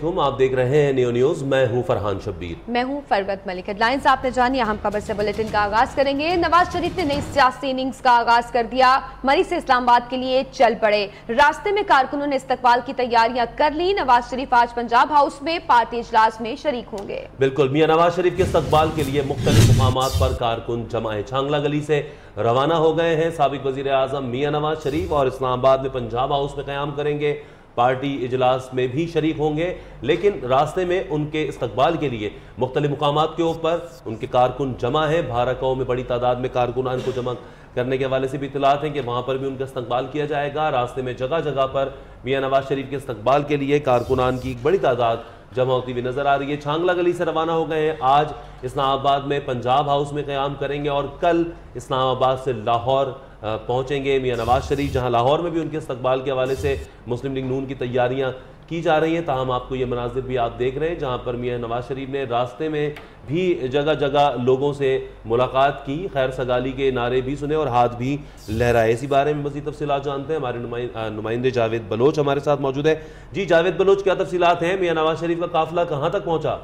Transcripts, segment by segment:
आप देख रहे हैं नियो न्यूज। मैं हूं फरहान शब्बीर। मैं हूं फरवत मलिक। हेडलाइंस आपने जानी। अहम खबर से बुलेटिन का आगाज करेंगे। नवाज शरीफ ने नई सियासी इनिंग्स का आगाज कर दिया। मरी से इस्लामाबाद के लिए चल पड़े। रास्ते में कारकुनों ने इस्तकबाल की तैयारियां कर ली। नवाज शरीफ आज पंजाब हाउस में पार्टी इजलास में शरीक होंगे। बिल्कुल, मियां नवाज शरीफ के इस्तकबाल के लिए मुख्तलिफ मुकामात पर कारकुन जमा है। छांगला गली से रवाना हो गए हैं। साबिक वजीर आजम मियां नवाज शरीफ और इस्लामाबाद में पंजाब हाउस में क़याम करेंगे। पार्टी इजलास में भी शरीक होंगे, लेकिन रास्ते में उनके इस्तकबाल के लिए मुख्तलिफ मुकामात के ऊपर उनके कारकुन जमा हैं। भारकाओं में बड़ी तादाद में कारकुनान को जमा करने के हवाले से भी इत्तलात हैं कि वहाँ पर भी उनका इस्तकबाल किया जाएगा। रास्ते में जगह जगह पर मियां नवाज शरीफ के इस्तकबाल के लिए कारकुनान की एक बड़ी तादाद जमा होती हुई नजर आ रही है। छांगला गली से रवाना हो गए हैं। आज इस्लामाबाद में पंजाब हाउस में क़याम करेंगे और कल इस्लामाबाद से लाहौर पहुंचेंगे मियां नवाज शरीफ, जहां लाहौर में भी उनके इस्तकबाल के हवाले से मुस्लिम लीग नून की तैयारियां की जा रही हैं। ताहम आपको ये मनाजिर भी आप देख रहे हैं जहां पर मियां नवाज शरीफ ने रास्ते में भी जगह जगह लोगों से मुलाकात की, खैर सगाली के नारे भी सुने और हाथ भी लहराए। इसी बारे में मज़ीद तफसीलात जानते हैं। हमारे नुमाइंदे जावेद बलोच हमारे साथ मौजूद है। जी जावेद बलोच, क्या तफसीलात हैं? मियां नवाज शरीफ का काफिला कहाँ तक पहुँचा?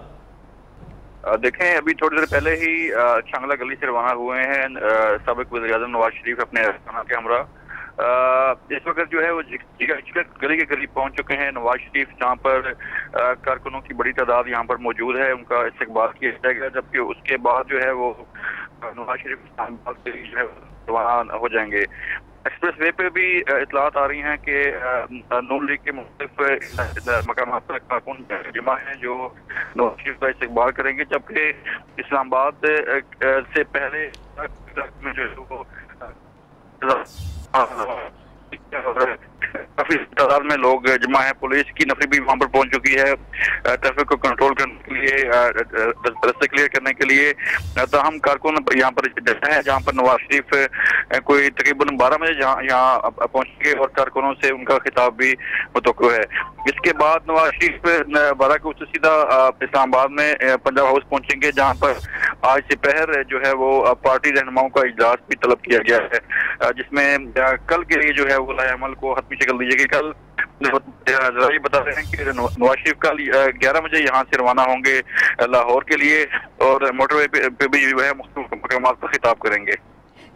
देखें, अभी थोड़ी देर पहले ही छांगला गली से रवाना हुए हैं साबिक वज़ीर-ए-आज़म नवाज शरीफ अपने के हमरा। इस वक्त जो है वो गली के करीब पहुंच चुके हैं नवाज शरीफ, जहां पर कारकुनों की बड़ी तादाद यहां पर मौजूद है। उनका इस्तकबाल किया जाएगा, जबकि उसके बाद जो है वो नवाज शरीफ इस्लामाबाद से जो है रवाना हो जाएंगे। एक्सप्रेस वे पे भी इतलात आ रही हैं कि नून लीग के मुख्तलिफ मकामात पर कारकुन जमा हैं जो नवाज शरीफ का इस्तकबाल करेंगे, जबकि इस्लामाबाद से पहले में जो है वो काफी तादाद में लोग जमा है। पुलिस की नफरी भी वहां पर पहुंच चुकी है ट्रैफिक को कंट्रोल करने के लिए, रास्ते क्लियर करने के लिए। ताहम कारकुन यहाँ पर है जहाँ पर नवाज शरीफ कोई तकरीबन 12 बजे यहाँ पहुंचेंगे और कारकुनों से उनका खिताब भी मुतवक्को है। इसके बाद नवाज शरीफ 12 को सीधा इस्लामाबाद में पंजाब हाउस पहुंचेंगे, जहाँ पर आज दोपहर जो है वो पार्टी रहनुमाओं का इजलास भी तलब किया गया है, जिसमें कल के लिए जो है वो लाएअमल को हतमी शक्ल दी जाएगी। कल जरा ये बता रहे हैं कि नवाज शरीफ कल 11 बजे यहाँ से रवाना होंगे लाहौर के लिए और मोटरवे पे भी जो है मुख्तलिफ मकामात पर खिताब करेंगे।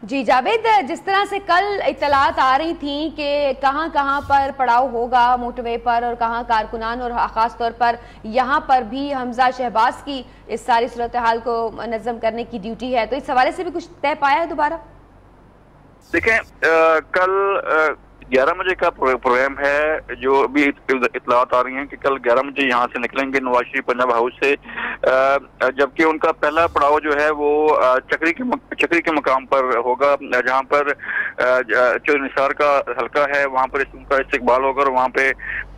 जी जावेद, जिस तरह से कल इत्तलात आ रही थी कि कहां कहां पर पड़ाव होगा मोटरवे पर और कहां कारकुनान और खास तौर पर यहां पर भी हमजा शहबाज की इस सारी सूरत हाल को नज़म करने की ड्यूटी है, तो इस हवाले से भी कुछ तय पाया है दोबारा? देखें, कल 11 बजे का प्रोग्राम है। जो अभी इतलात आ रही हैं कि कल 11 बजे यहाँ से निकलेंगे नवाज शरीफ पंजाब हाउस से, जबकि उनका पहला पड़ाव जो है वो चक्री के मकाम पर होगा, जहाँ पर चौधरी निसार का हल्का है, वहाँ पर उनका इस्तकबाल होगा और वहाँ पे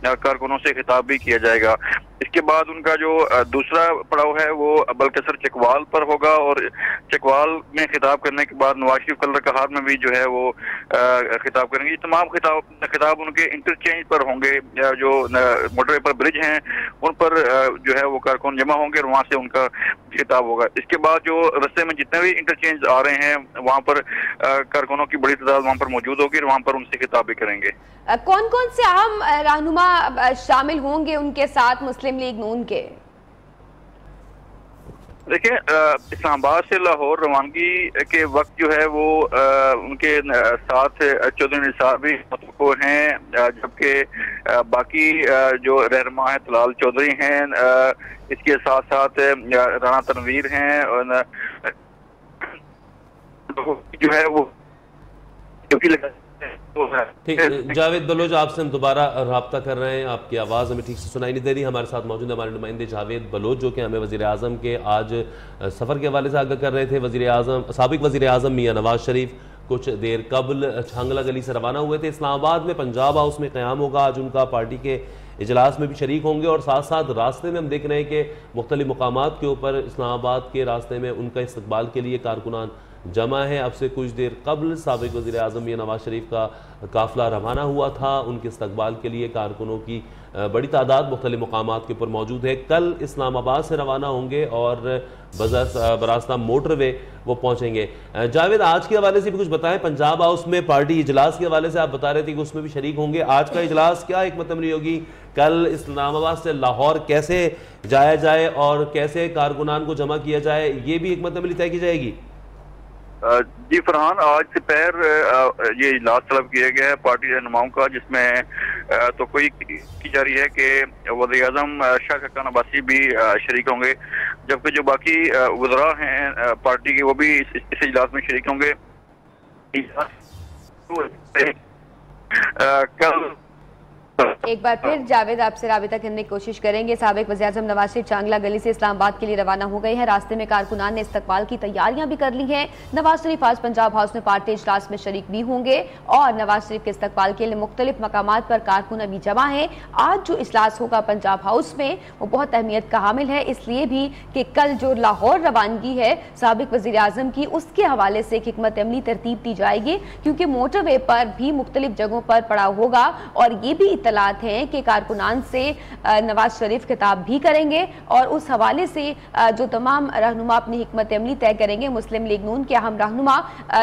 कारकुनों से खिताब भी किया जाएगा। इसके बाद उनका जो दूसरा पड़ाव है वो बलकसर चकवाल पर होगा और चकवाल में खिताब करने के बाद नवाज शरीफ कल रकाहार में भी जो है वो खिताब करेंगे। ये तमाम खिताब उनके इंटरचेंज पर होंगे, जो मोटरवे पर ब्रिज हैं उन पर जो है वो कारकुन जमा होंगे और वहाँ से उनका खिताब होगा। इसके बाद जो रस्ते में जितने भी इंटरचेंज आ रहे हैं वहाँ पर कारकुनों की बड़ी तादाद वहाँ पर मौजूद होगी और वहाँ पर उनसे खिताब भी करेंगे। कौन कौन से अहम रहनुमा शामिल होंगे उनके साथ मुस्लिम लीग नून के? देखिए, इस्लामाबाद से लाहौर रवानगी के वक्त जो है वो उनके साथ चौधरी निसार भी मुतवक्को हैं, जबकि बाकी जो रहनुमा है तलाल चौधरी हैं, इसके साथ साथ राना तनवीर हैं और जो है वो ठीक। जावेद बलोच, आपसे हम दोबारा रब्ता कर रहे हैं, आपकी आवाज़ हमें ठीक से सुनाई नहीं दे रही। हमारे साथ मौजूद है हमारे नुमाइंदे जावेद बलोच, जो कि हमें वज़ीर आज़म के आज सफ़र के हवाले से आगाह कर रहे थे। साबिक वज़ीर आज़म मियां नवाज शरीफ कुछ देर कबल छांगला गली से रवाना हुए थे। इस्लामाबाद में पंजाब हाउस में क़याम होगा। आज उनका पार्टी के इजलास में भी शरीक होंगे और साथ साथ रास्ते में हम देख रहे हैं कि मुख्तलिफ मकामात के ऊपर इस्लामाबाद के रास्ते में उनका इस्तकबाल के लिए कारकुनान जमा है। अब से कुछ देर कबल साबिक वज़ीर आज़म मियां नवाज शरीफ का काफ़िला रवाना हुआ था। उनके इस्तकबाल के लिए कारकुनों की बड़ी तादाद मुख्तलिफ मकामात के ऊपर मौजूद है। कल इस्लामाबाद से रवाना होंगे और बरास्ता मोटरवे वो पहुंचेंगे। जावेद, आज के हवाले से भी कुछ बताएं। पंजाब हाउस में पार्टी इजलास के हवाले से आप बता रहे थे कि उसमें भी शरीक होंगे। आज का इजलास क्या हिकमत अमली होगी? कल इस्लामाबाद से लाहौर कैसे जाया जाए और कैसे कारकुनान को जमा किया जाए, ये भी हिकमत अमली तय की जाएगी? जी फरहान, आज दोपहर ये इजलास तलब किया गया है पार्टी रहनुमाओं का, जिसमें तो कोई की जा रही है कि वज़ीर-ए-आज़म शाह खकान अब्बासी भी शरीक होंगे, जबकि जो बाकी वज़रा हैं पार्टी के वो भी इस इजलास में शरीक होंगे। कल एक बार फिर जावेद आपसे राबिता करने की कोशिश करेंगे। साबिक वज़ीर-ए-आज़म नवाज शरीफ चांगला गली से इस्लामाबाद के लिए रवाना हो गए हैं। रास्ते में कारकुनान ने इस्तकबाल की तैयारियां भी कर ली हैं। नवाज शरीफ आज पंजाब हाउस में पार्टी इजलास में शरीक भी होंगे और नवाज शरीफ के इस्तकबाल के लिए मुख्तलिफ मकामात पर कारकुन अभी जमा है। आज जो इजलास होगा पंजाब हाउस में वो बहुत अहमियत का हामिल है, इसलिए भी कि कल जो लाहौर रवानगी है साबिक वज़ीर-ए-आज़म की, उसके हवाले से एक हिकमत अमली तरतीब दी जाएगी, क्योंकि मोटरवे पर भी मुख्तलिफ जगहों पर पड़ाव होगा और ये भी इत्तलात हैं कि कारकुनान से नवाज शरीफ खिताब भी करेंगे और उस हवाले से जो तमाम रहनुमा अपनी हिकमत अमली तय करेंगे। मुस्लिम लीग नून के अहम रहनुमा,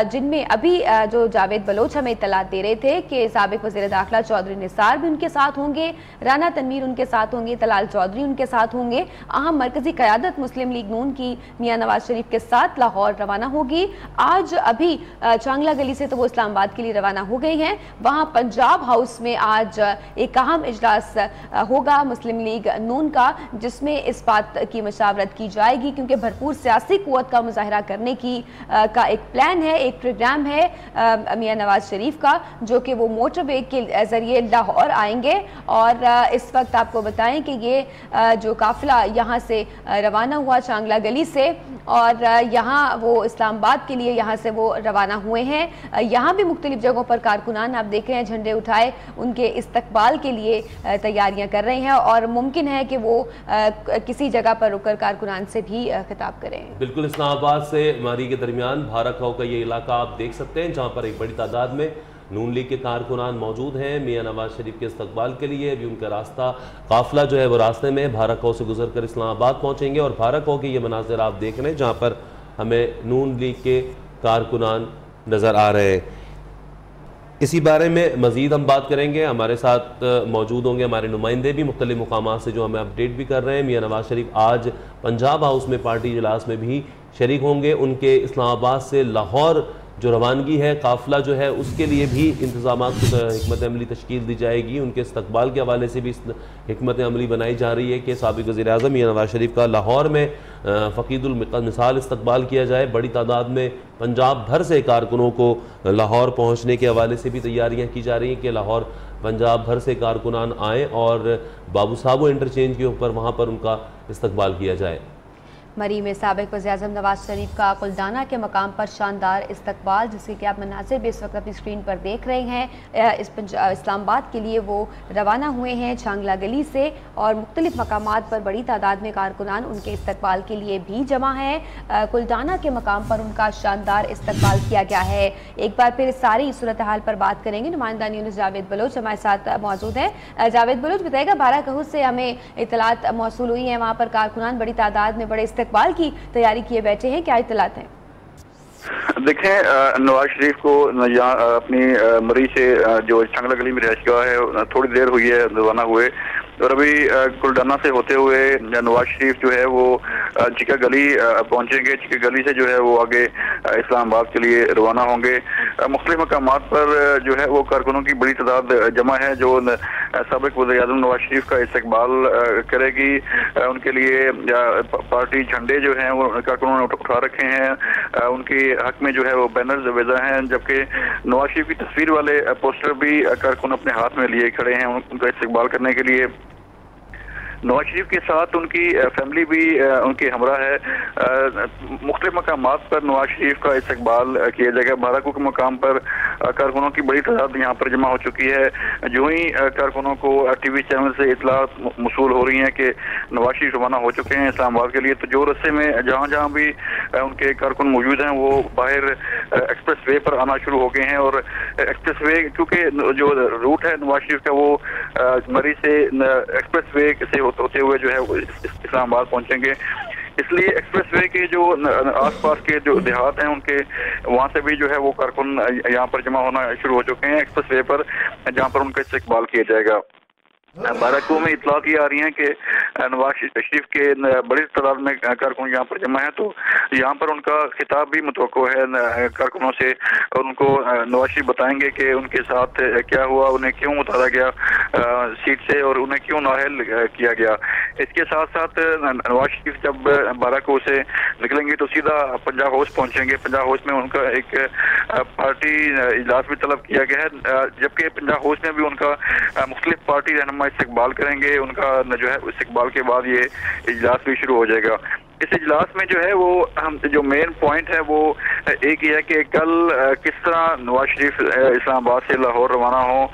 जिनमें अभी जो जावेद बलोच हमें इत्तलात दे रहे थे कि साबिक वज़ीर दाखिला चौधरी निसार भी उनके साथ होंगे, राना तनवीर उनके साथ होंगे, तलाल चौधरी उनके साथ होंगे। अहम मरकजी क़यादत मुस्लिम लीग नून की मियां नवाज शरीफ के साथ लाहौर रवाना होगी। आज अभी चांगला गली से तो वो इस्लामाबाद के लिए रवाना हो गई हैं। वहाँ पंजाब हाउस में आज एक अहम इजलास होगा मुस्लिम लीग नून का, जिसमें इस बात की मशावरत की जाएगी, क्योंकि भरपूर सियासी कुव्वत का मुजाहरा करने की का एक प्लान है, एक प्रोग्राम है मियां नवाज शरीफ का, जो कि वो मोटरवे के जरिए लाहौर आएंगे। और इस वक्त आपको बताएं कि ये जो काफिला यहाँ से रवाना हुआ चांगला गली से और यहाँ वो इस्लामाबाद के लिए यहाँ से वो रवाना हुए हैं। यहाँ भी मुख्तलिफ जगहों पर कारकुनान आप देख रहे हैं झंडे उठाए उनके इस्तकबाल के लिए तैयारियां कर रहे हैं और मुमकिन है कि वो किसी जगह पर रुककर कारकुनान से भी खिताब करें। बिल्कुल, इस्लामाबाद से मारी के दरमियान भारत खाओ का ये इलाका आप देख सकते हैं, जहाँ पर एक बड़ी तादाद में नून लीग के कारकुनान मौजूद हैं। मियां नवाज शरीफ के इस्तकबाल के लिए अभी उनका रास्ता काफिला जो है वो रास्ते में भारत खाओ से गुजर कर इस्लामाबाद पहुँचेंगे और भारत खाओ के ये मनाजिर आप देख रहे हैं, जहाँ पर हमें नून लीग के कारकुनान नज़र आ रहे हैं। इसी बारे में मज़ीद हम बात करेंगे। हमारे साथ मौजूद होंगे हमारे नुमाइंदे भी मुख्तलिफ मकामात से, जो हमें अपडेट भी कर रहे हैं। मियां नवाज शरीफ आज पंजाब हाउस में पार्टी इजलास में भी शरीक होंगे। उनके इस्लामाबाद से लाहौर जो रवानगी है काफिला जो है उसके लिए भी इंतजामात हिकमत अमली तश्कील दी जाएगी। उनके इस्तकबाल के हवाले से भी हिकमत अमली बनाई जा रही है कि साबिक वज़ीर-ए-आज़म मियां नवाज शरीफ का लाहौर में फ़क़ीदुल मिसाल इस्तकबाल किया जाए। बड़ी तादाद में पंजाब भर से कारकुनों को लाहौर पहुँचने के हवाले से भी तैयारियाँ की जा रही हैं कि लाहौर पंजाब भर से कारकुनान आएँ और बाबू साहब इंटरचेंज के ऊपर वहाँ पर उनका इस्तकबाल किया जाए। मरी में साबिक वज़ीर-ए-आज़म नवाज शरीफ का कुलदाना के मकाम पर शानदार इस्तकबाल, जिसके कि आप मनाज़िर भी इस वक्त अपनी स्क्रीन पर देख रहे हैं। इस्लामाबाद के लिए वो रवाना हुए हैं चांगला गली से और मुख्तलिफ मकामात पर बड़ी तादाद में कारकुनान उनके इस्तकबाल के लिए भी जमा हैं। कुलदाना के मकाम पर उनका शानदार इस्तकबाल किया गया है। एक बार फिर सारी सूरत हाल पर बात करेंगे। नुमाइंदा न्यूज़ जावेद बलोच हमारे साथ मौजूद हैं। जावेद बलोच बताएगा, बारह कहूँ से हमें इतलात मौसूल हुई हैं, वहाँ पर कारकुनान बड़ी तादाद में बड़े इस्तकबाल की तैयारी किए बैठे हैं, क्या इत्तलात हैं? देखें, नवाज शरीफ को अपनी मरी से जो चांगला गली में रिहाइशगाह है थोड़ी देर हुई है रवाना हुए और अभी कुलडाना से होते हुए नवाज शरीफ जो है वो चिका गली पहुंचेंगे। चिका गली से जो है वो आगे इस्लामाबाद के लिए रवाना होंगे। मुख्तलिफ मकामात पर जो है वो कारकुनों की बड़ी तादाद जमा है जो साबिक वज़ीर-ए-आज़म नवाज शरीफ का इस्तकबाल करेगी। उनके लिए पार्टी झंडे जो हैं वो कारकुनों ने उठा रखे हैं, उनके हक में जो है वो बैनर्स वेजा हैं, जबकि नवाज शरीफ की तस्वीर वाले पोस्टर भी कारकुन अपने हाथ में लिए खड़े हैं उनका इस्तकबाल करने के लिए। नवाज शरीफ के साथ उनकी फैमिली भी उनके हमरा है। मुख्तलिफ मकामात पर नवाज शरीफ का इस्तकबाल किया जाएगा। बाराको के मकाम पर कारकुनों की बड़ी तादाद यहाँ पर जमा हो चुकी है। जो ही कारकुनों को टीवी चैनल से इतला मसूल हो रही है कि नवाज शरीफ रवाना हो चुके हैं इस्लामाबाद के लिए, तो जो रस्ते में जहाँ जहाँ भी उनके कारकुन मौजूद हैं वो बाहर एक्सप्रेस वे पर आना शुरू हो गए हैं। और एक्सप्रेस वे क्योंकि जो रूट है नवाज शरीफ का वो मरी से एक्सप्रेस वे से होते हुए जो है वो इस्लामाबाद पहुंचेंगे, इसलिए एक्सप्रेस वे के जो आसपास के जो देहात हैं उनके वहाँ से भी जो है वो कारकुन यहाँ पर जमा होना शुरू हो चुके हैं एक्सप्रेस वे पर, जहाँ पर उनका इस्तकबाल किया जाएगा। बाराको में इतलात ये आ रही हैं कि नवाज शरीफ के बड़ी तादाद में कारकुन यहाँ पर जमा है, तो यहाँ पर उनका खिताब भी मुतवक्को है कारकुनों से, और उनको नवाज शरीफ बताएंगे कि उनके साथ क्या हुआ, उन्हें क्यों उतारा गया सीट से और उन्हें क्यों नाअहल किया गया। इसके साथ साथ नवाज शरीफ जब बाराको से निकलेंगे तो सीधा पंजाब हाउस पहुँचेंगे। पंजाब हाउस में उनका एक पार्टी इजलास भी तलब किया गया है, जबकि पंजाब हाउस में भी उनका मुख्तलिफ पार्टी रहनुमा इस्तकबाल करेंगे। उनका जो है इस्तकबाल के बाद ये इजलास भी शुरू हो जाएगा। इस इजलास में जो है वो हम जो मेन पॉइंट है वो एक ही है कि कल किस तरह नवाज शरीफ इस्लामाबाद से लाहौर रवाना हो,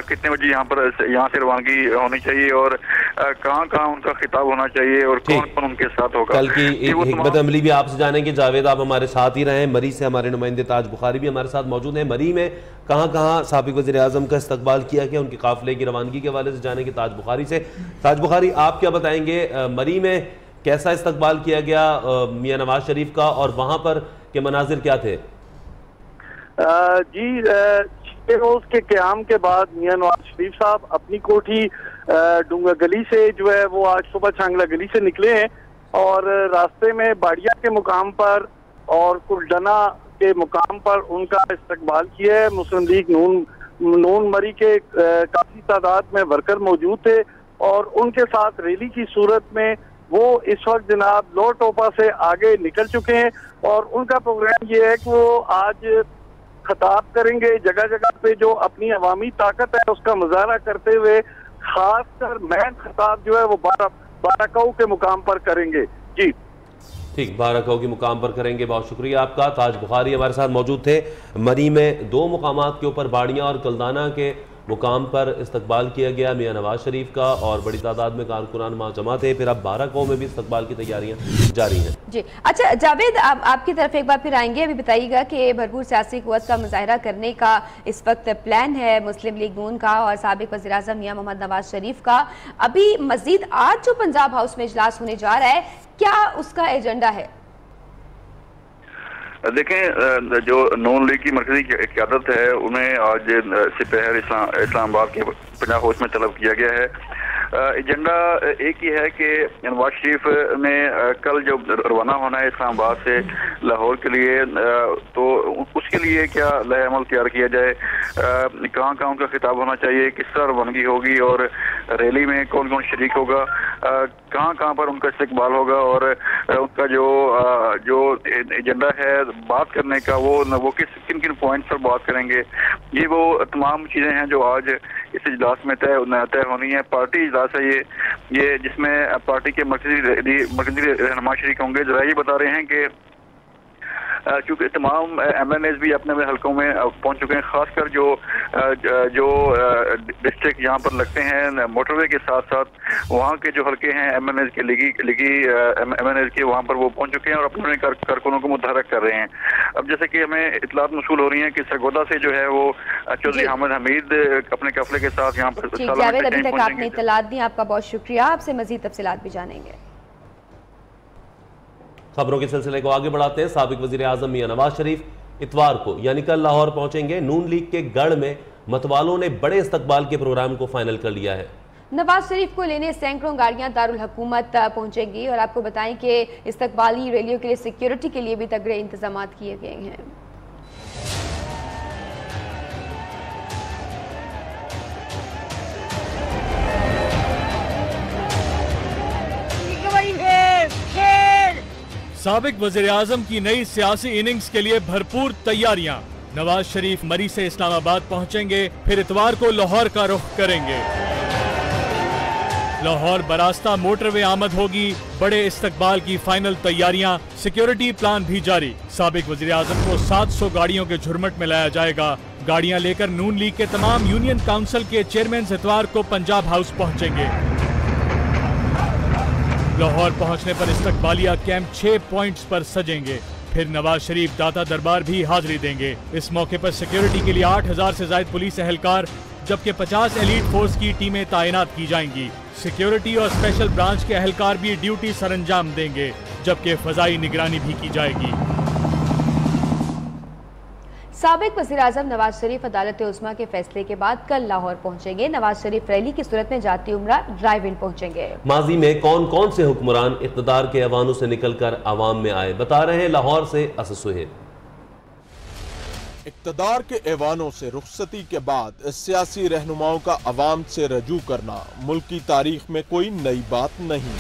कितने बजे यहाँ से रवानगी होनी चाहिए और कहाँ कहाँ उनका खिताब होना चाहिए और कौन कौन उनके साथ होगा। कल की हिकमत अमली भी आपसे जानेंगे। जावेद, आप हमारे साथ ही रहें। मरी से हमारे नुमाइंदे ताज बुखारी भी हमारे साथ मौजूद हैं। मरी में कहाँ कहाँ साबिक वज़ीर आज़म का इस्तकबाल किया गया, उनके काफिले की रवानगी के हवाले से जानेंगे ताज बुखारी से। ताज बुखारी, आप क्या बताएंगे, मरी में कैसा इस्तकबाल किया गया मियां नवाज शरीफ का और वहां पर के मनाजिर क्या थे? जी, 6 रोज के क़याम के बाद मियां नवाज शरीफ साहब अपनी कोठी डूंगा गली से जो है वो आज सुबह छांगला गली से निकले हैं और रास्ते में बाड़िया के मुकाम पर और कुलडना के मुकाम पर उनका इस्तकबाल किया है। मुस्लिम लीग नून मरी के काफी तादाद में वर्कर मौजूद थे और उनके साथ रैली की सूरत में वो इस वक्त जनाब लोर टोपा से आगे निकल चुके हैं और उनका प्रोग्राम ये है कि वो आज खिताब करेंगे, जगह जगह पे जो अपनी अवामी ताकत है उसका मुजाहरा करते हुए खासकर मैन खिताब जो है वो बाराको के मुकाम पर करेंगे। जी ठीक, बाराको के मुकाम पर करेंगे। बहुत शुक्रिया आपका। ताज बुखारी हमारे साथ मौजूद थे। मरी में 2 मुकामात के ऊपर बाड़ियाँ और कलदाना के मुकाम पर इस्तकबाल किया गया मियां नवाज शरीफ का और बड़ी तादाद में कारकुनान वहाँ जमा थे। फिर अब बाराको में भी इस्तकबाल की तैयारियां जारी हैं। जी अच्छा जावेद, आपकी तरफ एक बार फिर आएंगे। अभी बताइएगा कि भरपूर सियासी कुव्वत का मुजाहरा करने का इस वक्त प्लान है मुस्लिम लीग नून का और साबिक वज़ीर आज़म मियां मोहम्मद नवाज शरीफ का। अभी मजीद आज जो पंजाब हाउस में इजलास होने जा रहा है, क्या उसका एजेंडा है? देखें, जो नून लीग की मरकजी क़यादत है उन्हें आज सिपहर इस्लामाबाद के पंजाब हाउस में तलब किया गया है। एजेंडा एक ही है कि नवाज शरीफ ने कल जब रवाना होना है इस्लामाबाद से लाहौर के लिए, तो उसके लिए क्या लय अमल तैयार किया जाए, कहाँ कहाँ उनका खिताब होना चाहिए, किस तरह रवानगी होगी और रैली में कौन कौन शरीक होगा, कहाँ कहाँ पर उनका इस्तकबाल होगा और उनका जो एजेंडा है बात करने का वो किन किन पॉइंट्स पर बात करेंगे। ये वो तमाम चीज़ें हैं जो आज इस इजलास में तय होनी है। पार्टी इजलास है ये जिसमें पार्टी के मरकजी रहनुमा शरीक होंगे। जरा ये बता रहे हैं कि चूँकि तमाम MNAs भी अपने हलकों में पहुंच चुके हैं, खासकर जो डिस्ट्रिक्ट यहाँ पर लगते हैं मोटरवे के साथ साथ वहाँ के जो हलके हैं MNAs के लिगी MNAs के, वहाँ पर वो पहुंच चुके हैं और अपने कारकुनों को मुतहरक कर रहे हैं। अब जैसे कि हमें इतलात मौसूल हो रही है कि सरगोदा से जो है वो चौधरी अहमद हमीद अपने काफिले के साथ यहाँ पर अभी तक आपने इतलात दी, आपका बहुत शुक्रिया। आपसे मजीद तफसीलात भी जानेंगे। खबरों के सिलसिले को आगे बढ़ाते हैं। साबिक वज़ीर आज़म मियां नवाज शरीफ इतवार को यानी कल लाहौर पहुंचेंगे। नून लीग के गढ़ में मतवालों ने बड़े इस्तकबाल के प्रोग्राम को फाइनल कर लिया है। नवाज शरीफ को लेने सैकड़ों गाड़ियां दारुल हुकूमत पहुंचेंगी और आपको बताएं कि इस्तकबाली रैलियों के लिए सिक्योरिटी के लिए भी तगड़े इंतजाम किए गए हैं। साबिक वज़ीर आज़म की नई सियासी इनिंग्स के लिए भरपूर तैयारियां। नवाज शरीफ मरी से इस्लामाबाद पहुंचेंगे, फिर इतवार को लाहौर का रुख करेंगे। लाहौर बरास्ता मोटरवे आमद होगी। बड़े इस्तकबाल की फाइनल तैयारियां, सिक्योरिटी प्लान भी जारी। साबिक वज़ीर आज़म को 700 गाड़ियों के झुरमट में लाया जाएगा। गाड़ियां लेकर नून लीग के तमाम यूनियन काउंसिल के चेयरमैन इतवार को पंजाब हाउस पहुंचेंगे। लाहौर पहुंचने पर इस्तकबालिया कैंप 6 पॉइंट्स पर सजेंगे। फिर नवाज शरीफ दाता दरबार भी हाजिरी देंगे। इस मौके पर सिक्योरिटी के लिए 8000 से ज्यादा पुलिस एहलकार जबकि 50 एलीट फोर्स की टीमें तैनात की जाएंगी। सिक्योरिटी और स्पेशल ब्रांच के एहलकार भी ड्यूटी सरंजाम देंगे, जबकि फजाई निगरानी भी की जाएगी। साबिक वज़ीर-ए-आज़म नवाज शरीफ अदालत उज़्मा के फैसले के बाद कल लाहौर पहुंचेंगे। नवाज शरीफ रैली की सूरत में जाती उम्रा ड्राइव इन पहुंचेंगे। माजी में कौन कौन से हुक्मरान इक़्तिदार के ऐवानों से निकलकर आवाम में आए, बता रहे हैं लाहौर से असद सुहेब। इक़्तिदार के ऐवानों से रुखसती के बाद सियासी रहनुमाओं का अवाम से रजू करना मुल्क की तारीख में कोई नई बात नहीं।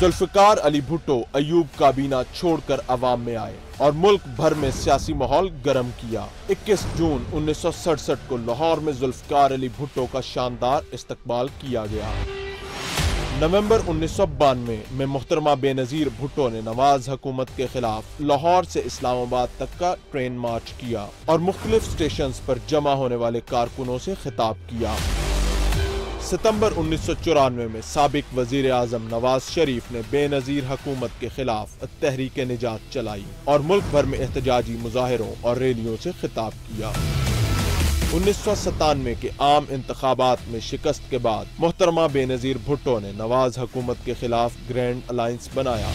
जुल्फ़िकार अली भुट्टो अयूब काबीना छोड़कर अवाम में आए और मुल्क भर में सियासी माहौल गर्म किया। 21 जून 1967 को लाहौर में जुल्फ़िकार अली भुट्टो का शानदार इस्तकबाल किया गया। नवंबर 1992 में मोहतरमा बेनज़ीर भुट्टो ने नवाज हुकूमत के खिलाफ लाहौर से इस्लामाबाद तक का ट्रेन मार्च किया और मुख्तलिफ स्टेशंस पर जमा होने वाले कारकुनों से खिताब किया। सितंबर 1994 में साबिक वजीर आजम नवाज शरीफ ने बेनज़ीर हुकूमत के खिलाफ तहरीक निजात चलाई और मुल्क भर में एहतजाजी मुजाहिरों और रैलियों से खिताब किया। 1997 के आम इंतखाबात में शिकस्त के बाद मोहतरमा बेनज़ीर भुट्टो ने नवाज हुकूमत के खिलाफ ग्रैंड अलायंस बनाया।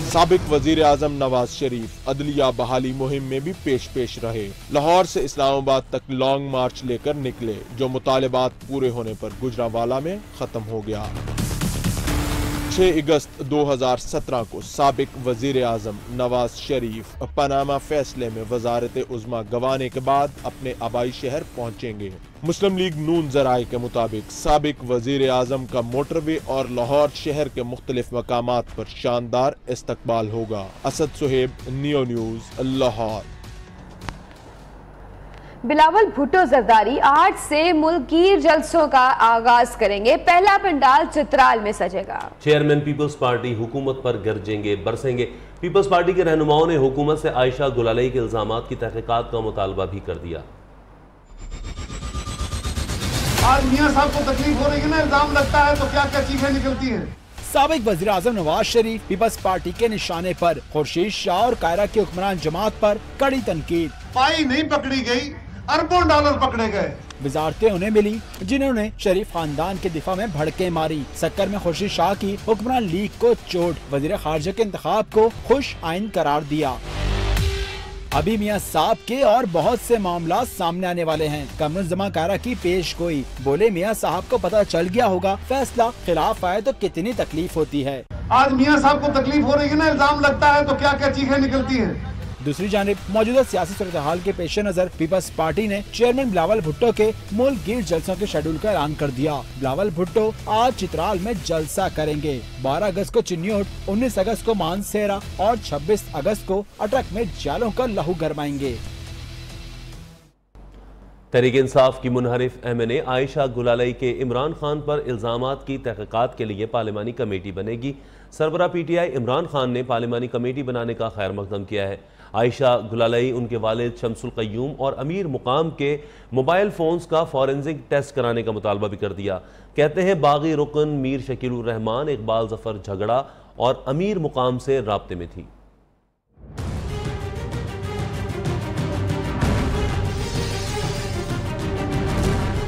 साबिक वजीर आजम नवाज शरीफ अदलिया बहाली मुहिम में भी पेश रहे। लाहौर से इस्लामाबाद तक लॉन्ग मार्च लेकर निकले, जो मुतालिबात पूरे होने पर गुजरांवाला में खत्म हो गया। 6 अगस्त 2017 को साबिक वजीर आजम नवाज शरीफ पनामा फैसले में वजारत उज़्मा गंवाने के बाद अपने आबाई शहर पहुंचेंगे। मुस्लिम लीग नून ज़राए के मुताबिक साबिक वजीर आजम का मोटरवे और लाहौर शहर के मुख्तलिफ मकामात पर शानदार इस्तकबाल होगा। Asad Suhaib, Neo News, Lahore. बिलावल भुट्टो जरदारी 8 से मुल्कीर जलसों का आगाज करेंगे। पहला पंडाल चित्राल में सजेगा। चेयरमैन पीपल्स पार्टी हुकूमत पर गरजेंगे बरसेंगे। पीपल्स पार्टी के रहनुमाओं ने हुकूमत से आयशा गुलालई के इल्जामात की तहकीकात का मुतालबा भी कर दिया। आज मियां साहब को तकलीफ हो रही है ना, इल्जाम लगता है तो क्या क्या चीजें निकलती हैं। साबिक वज़ीर आज़म नवाज शरीफ पीपल्स पार्टी के निशाने पर खुर्शीद शाह और कायरा के हुक्मरान जमात पर कड़ी तनकीद। पाई नहीं पकड़ी गई, अरबों डॉलर पकड़े गए। वजारतें उन्हें मिली जिन्होंने शरीफ खानदान के दिफा में भड़के मारी। सक्कर में खुर्शीद शाह की हुक्मरान लीग को चोट, वजीर खारजा के इंतखाब को खुश आइन करार दिया। अभी मियां साहब के और बहुत से मामला सामने आने वाले हैं। कमरुज़्ज़मा कायरा की पेश गोई, बोले मियां साहब को पता चल गया होगा फैसला खिलाफ आए तो कितनी तकलीफ होती है। आज मियां साहब को तकलीफ हो रही है ना, इल्जाम लगता है तो क्या क्या चीजें निकलती हैं। दूसरी जानिब मौजूदा सियासी सूरत हाल के पेश नजर पीपल्स पार्टी ने चेयरमैन बिलावल भुट्टो के मुल्क गिर जलसों के शेड्यूल का ऐलान कर दिया। बिलावल भुट्टो आज चित्राल में जलसा करेंगे। 12 अगस्त को चिन्योट, 19 अगस्त को मानसेरा और 26 अगस्त को अटक में जालों का लहू गरमाएंगे। तहरीक इंसाफ की मुनहरिफ MNA आयशा गुलालई के इमरान खान पर इल्जामात की तहकीकात के लिए पार्लिमानी कमेटी बनेगी। सरबरा PTI इमरान खान ने पार्लिमानी कमेटी बनाने का खैर मकदम किया है। आयशा गुलालई उनके वालिद शमसुल क़य्यूम और अमीर मुकाम के मोबाइल फ़ोन्स का फॉरेंसिक टेस्ट कराने का मुतालबा भी कर दिया। कहते हैं बागी रुकन मीर शकीलुर रहमान, इकबाल ज़फ़र झगड़ा और अमीर मुकाम से राब्ते में थी।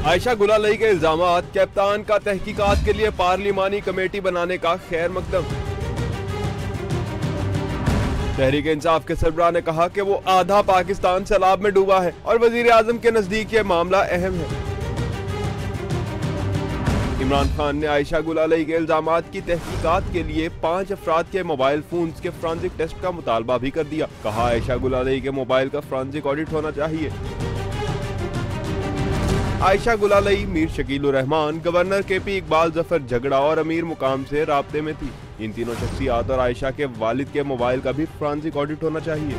आयशा गुलालई के इल्जामात, कैप्टन का तहकीकात के लिए पार्लिमानी कमेटी बनाने का खैर मकदम। तहरीक इंसाफ के सरबराह ने कहा कि वो आधा पाकिस्तान सैलाब में डूबा है और वजीर आजम के नजदीक ये मामला अहम है। इमरान खान ने आयशा गुलालई के इल्जामात की तहकीकात के लिए 5 अफराद के मोबाइल फोन्स के फॉरेंसिक टेस्ट का मुतालबा भी कर दिया। कहा आयशा गुलालई के मोबाइल का फॉरेंसिक ऑडिट होना चाहिए। आयशा गुलालई मीर शकीलुर रहमान, गवर्नर KP इकबाल ज़फ़र झगड़ा और अमीर मुकाम से राब्ते में थी। इन तीनों शख्सियात और आयशा के वालिद के मोबाइल का भी फॉरेंसिक ऑडिट होना चाहिए।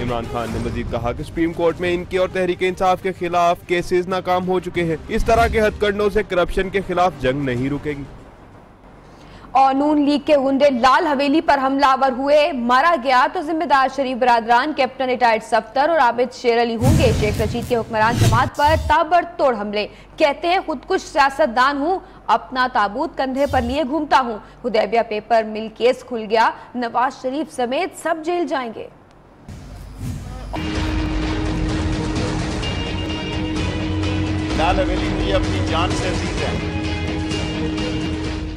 इमरान खान ने मजीद कहा कि सुप्रीम कोर्ट में इनके और तहरीक इंसाफ के खिलाफ केसेस नाकाम हो चुके हैं। इस तरह के हथकंडों से करप्शन के खिलाफ जंग नहीं रुकेगी। और नून लीग के गुंडे लाल हवेली पर हमलावर हुए, मारा गया तो जिम्मेदार शरीफ बरादरान, कैप्टन रिटायर्ड सफ्तर और आबिद शेर अली होंगे। शेख रशीद के हुक्मरान जमात पर ताबड़तोड़ हमले, कहते हैं खुदकुश सियासतदान हूँ, अपना ताबूत कंधे पर लिए घूमता हूँ। हुदैबिया पेपर मिल केस खुल गया, नवाज शरीफ समेत सब जेल जाएंगे। लाल हवेली मुझे अपनी जान से अजीज है।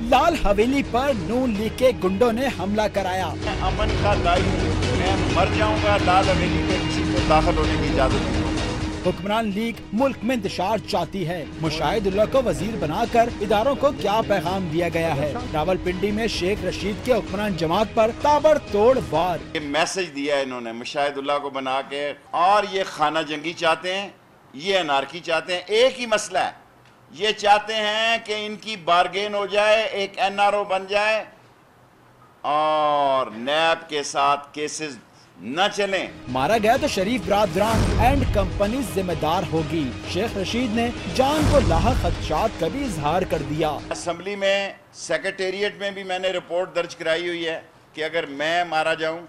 लाल हवेली पर नून लीग के गुंडों ने हमला कराया। मैं अमन का दाई हूँ, मैं मर जाऊंगा, लाल हवेली पे किसी को दाखिल होने की इजाजत नहीं होगी। हुक्मरान लीग मुल्क में इंतशार चाहती है। मुशाहिदुल्लाह को वजीर बनाकर इदारों को क्या पैगाम दिया गया है। रावलपिंडी में शेख रशीद के हुक्मरान जमात पर ताबड़तोड़ वार। ये मैसेज दिया है इन्होंने मुशाहिदुल्लाह को बना के, और ये खाना जंगी चाहते हैं, ये अनारकी चाहते हैं। एक ही मसला है, ये चाहते हैं कि इनकी बारगेन हो जाए, एक NRO बन जाए और नैब के साथ केसेस न चलें। मारा गया तो शरीफ बरादरान एंड कंपनी जिम्मेदार होगी। शेख रशीद ने जान को लाहक खदशात का भी इजहार कर दिया। असेंबली में सेक्रेटेरिएट में भी मैंने रिपोर्ट दर्ज कराई हुई है कि अगर मैं मारा जाऊं